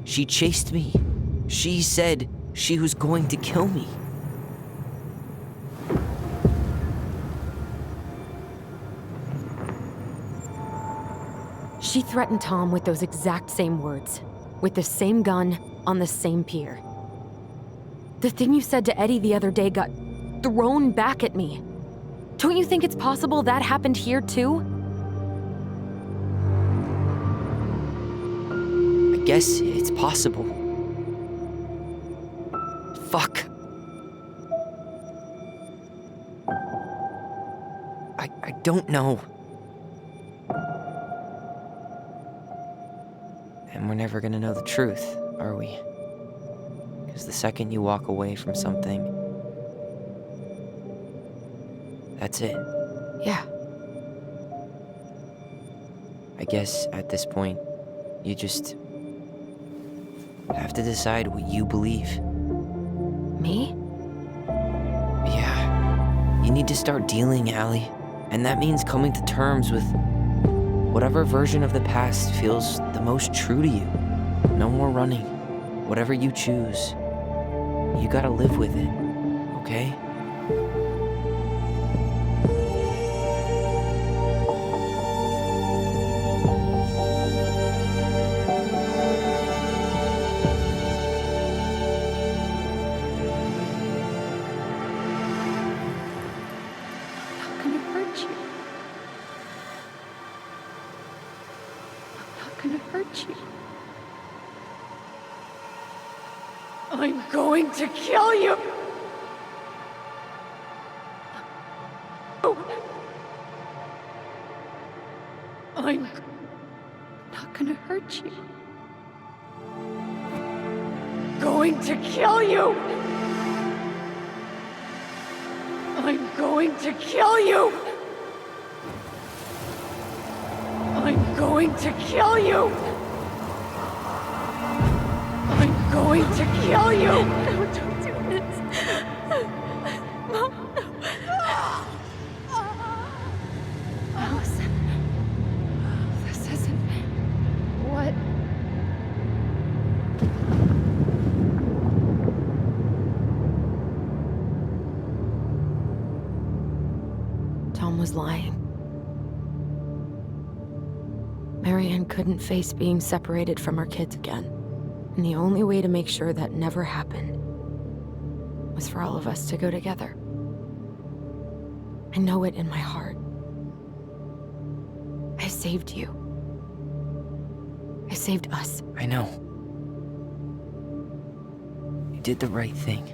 She chased me. She said she was going to kill me. She threatened Tom with those exact same words, with the same gun, on the same pier. The thing you said to Eddie the other day got thrown back at me. Don't you think it's possible that happened here too? I guess it's possible. Fuck. I don't know. And we're never gonna know the truth, are we? Because the second you walk away from something, that's it. Yeah. I guess at this point, you just have to decide what you believe. Me? Yeah. You need to start dealing, Allie. And that means coming to terms with whatever version of the past feels the most true to you. No more running. Whatever you choose, you gotta live with it, okay? I'm going to kill you! I'm not gonna hurt you. Going to kill you! I'm going to kill you! I'm going to kill you! I'm going to kill you! No, don't do this. Mom, no. Allison. This isn't what... Tom was lying. Marianne couldn't face being separated from her kids again. And the only way to make sure that never happened was for all of us to go together. I know it in my heart. I saved you. I saved us. I know. You did the right thing.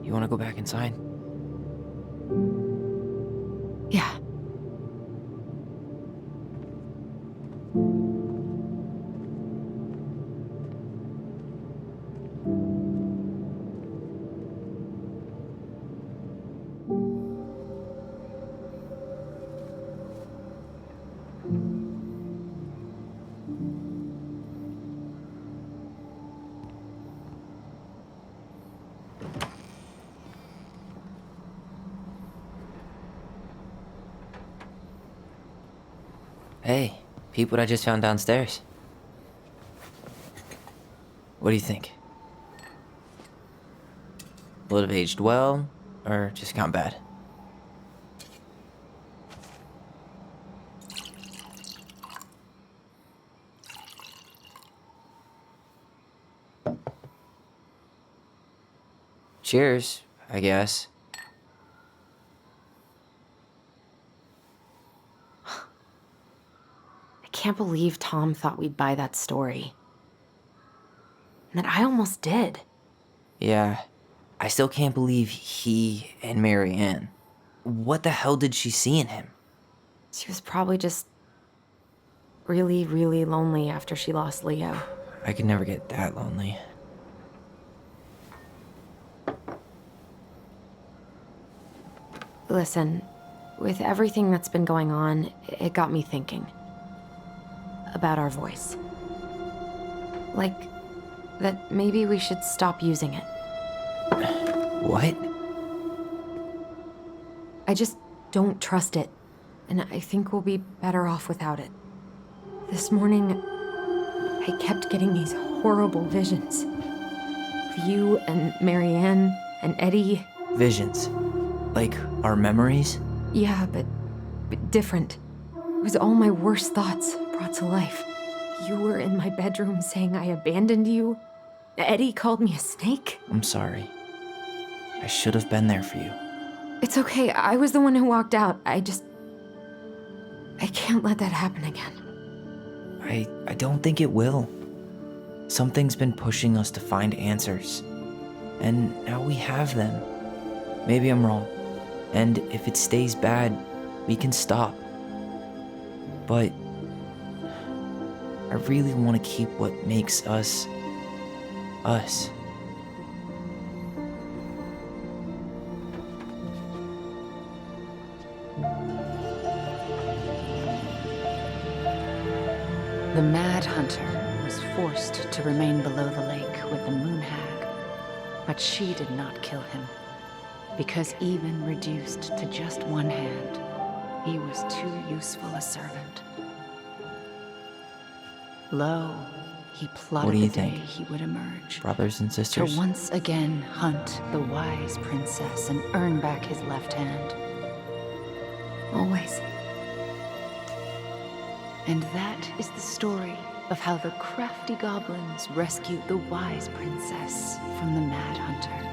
You want to go back inside? Yeah. Hey, peep what I just found downstairs. What do you think? Will it have aged well, or just gone bad? Cheers, I guess. I can't believe Tom thought we'd buy that story. And that I almost did. Yeah, I still can't believe he and Marianne. What the hell did she see in him? She was probably just really, really lonely after she lost Leo. I could never get that lonely. Listen, with everything that's been going on, it got me thinking about our voice. Like, that maybe we should stop using it. What? I just don't trust it, and I think we'll be better off without it. This morning, I kept getting these horrible visions. Of you and Marianne and Eddie. Visions. Like our memories? Yeah, but different. It was all my worst thoughts brought to life. You were in my bedroom saying I abandoned you. Eddie called me a snake. I'm sorry. I should have been there for you. It's okay, I was the one who walked out. I can't let that happen again. I don't think it will. Something's been pushing us to find answers. And now we have them. Maybe I'm wrong. And if it stays bad, we can stop. But I really want to keep what makes us, us. The Mad Hunter was forced to remain below the lake with the Moon Hag, but she did not kill him, because even reduced to just one hand, he was too useful a servant. Lo, he plotted What do you the day think? he would emerge. Brothers and sisters? To once again hunt the wise princess and earn back his left hand. Always. And that is the story of how the crafty goblins rescued the wise princess from the Mad Hunter.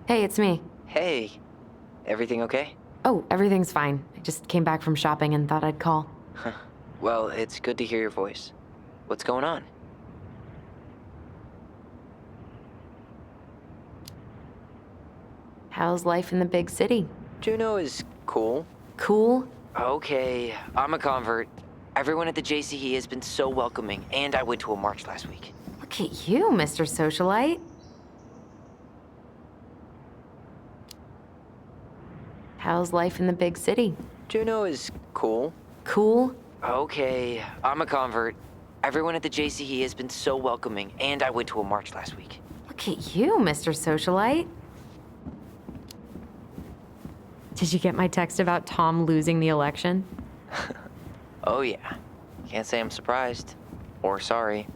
Hey, it's me. Hey, everything okay? Oh, everything's fine. I just came back from shopping and thought I'd call. Well, it's good to hear your voice. What's going on? How's life in the big city? Juneau is cool. Cool? Okay, I'm a convert. Everyone at the JCE has been so welcoming, and I went to a march last week. Look at you, Mr. Socialite. How's life in the big city? Juneau is cool. Cool? Okay, I'm a convert. Everyone at the JCE has been so welcoming, and I went to a march last week. Look at you, Mr. Socialite. Did you get my text about Tom losing the election? Oh yeah. Can't say I'm surprised. Or sorry.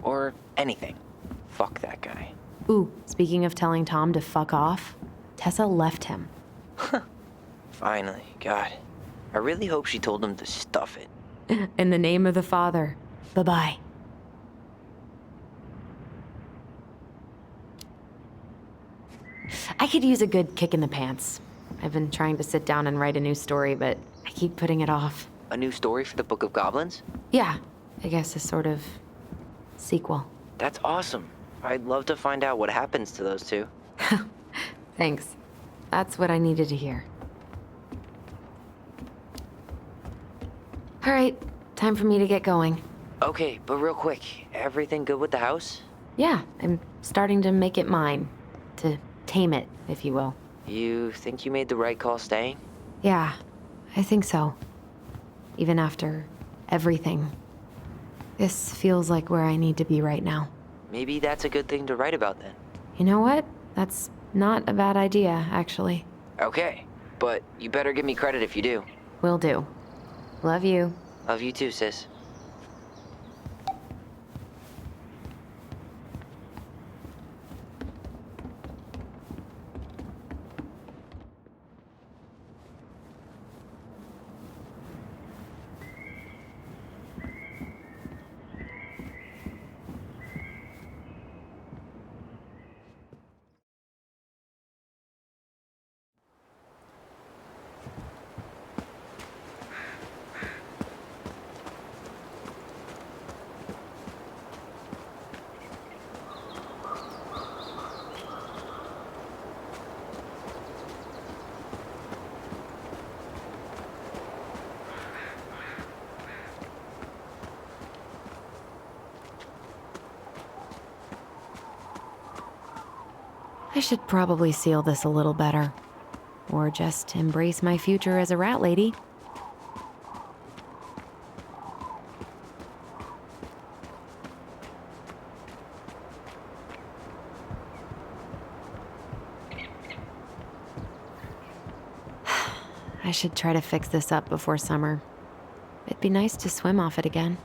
Or anything. Fuck that guy. Ooh, speaking of telling Tom to fuck off, Tessa left him. Finally, God. I really hope she told him to stuff it. In the name of the Father. Bye-bye. I could use a good kick in the pants. I've been trying to sit down and write a new story, but I keep putting it off. A new story for the Book of Goblins? Yeah, I guess a sort of sequel. That's awesome. I'd love to find out what happens to those two. Thanks. That's what I needed to hear. All right, time for me to get going. Okay, but real quick, everything good with the house? Yeah, I'm starting to make it mine. To tame it, if you will. You think you made the right call staying? Yeah, I think so. Even after everything. This feels like where I need to be right now. Maybe that's a good thing to write about then. You know what? That's not a bad idea, actually. Okay, but you better give me credit if you do. Will do. Love you. Love you too, sis. I should probably seal this a little better. Or just embrace my future as a rat lady. I should try to fix this up before summer. It'd be nice to swim off it again.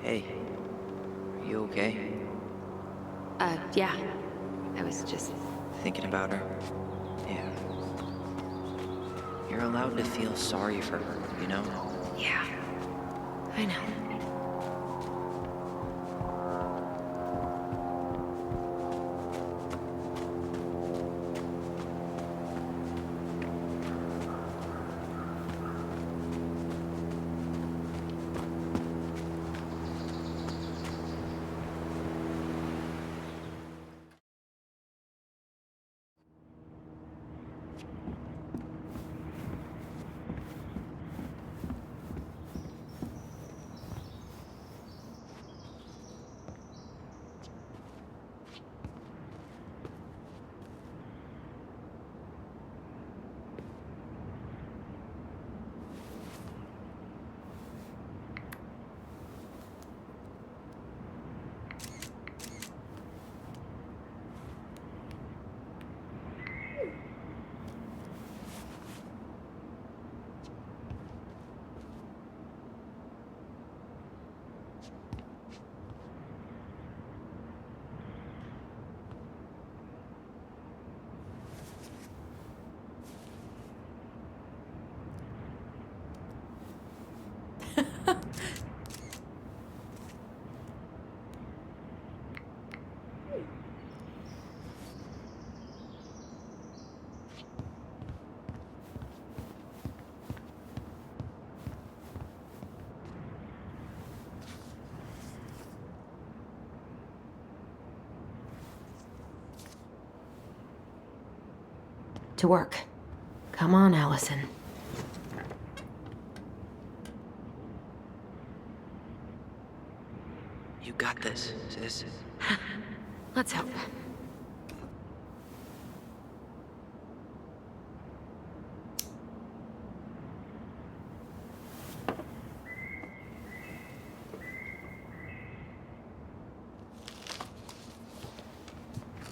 Hey, are you okay? Yeah. I was just... Thinking about her? Yeah. You're allowed to feel sorry for her, you know? Yeah. I know. To work. Come on, Allison. You got this, sis. Let's hope.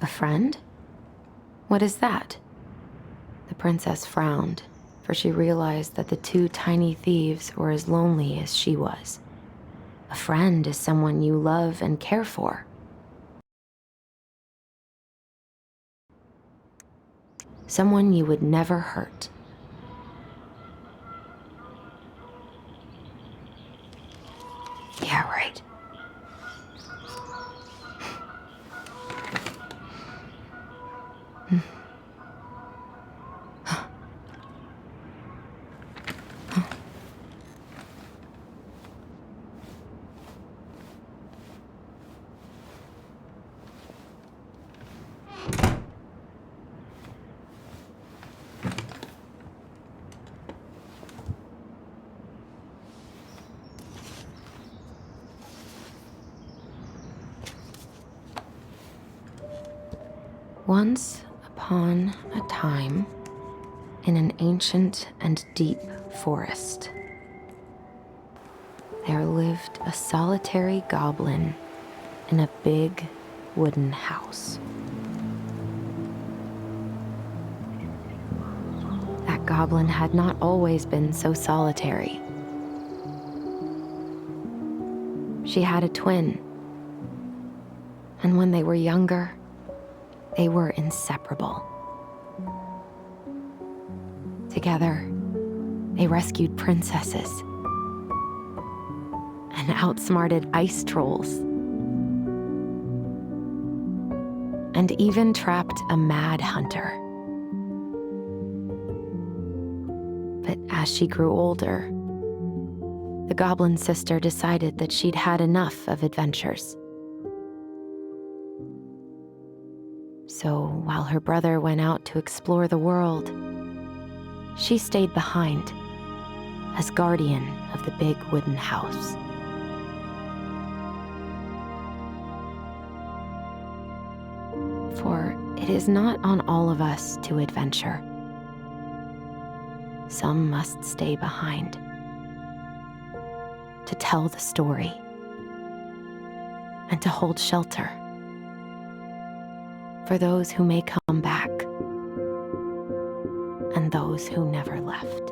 A friend? What is that? The princess frowned, for she realized that the two tiny thieves were as lonely as she was. A friend is someone you love and care for. Someone you would never hurt. Yeah, right. Once upon a time, in an ancient and deep forest, there lived a solitary goblin in a big wooden house. That goblin had not always been so solitary. She had a twin, and when they were younger, they were inseparable. Together, they rescued princesses and outsmarted ice trolls, and even trapped a mad hunter. But as she grew older, the goblin sister decided that she'd had enough of adventures. So while her brother went out to explore the world, she stayed behind as guardian of the big wooden house. For it is not on all of us to adventure. Some must stay behind to tell the story and to hold shelter for those who may come back and those who never left.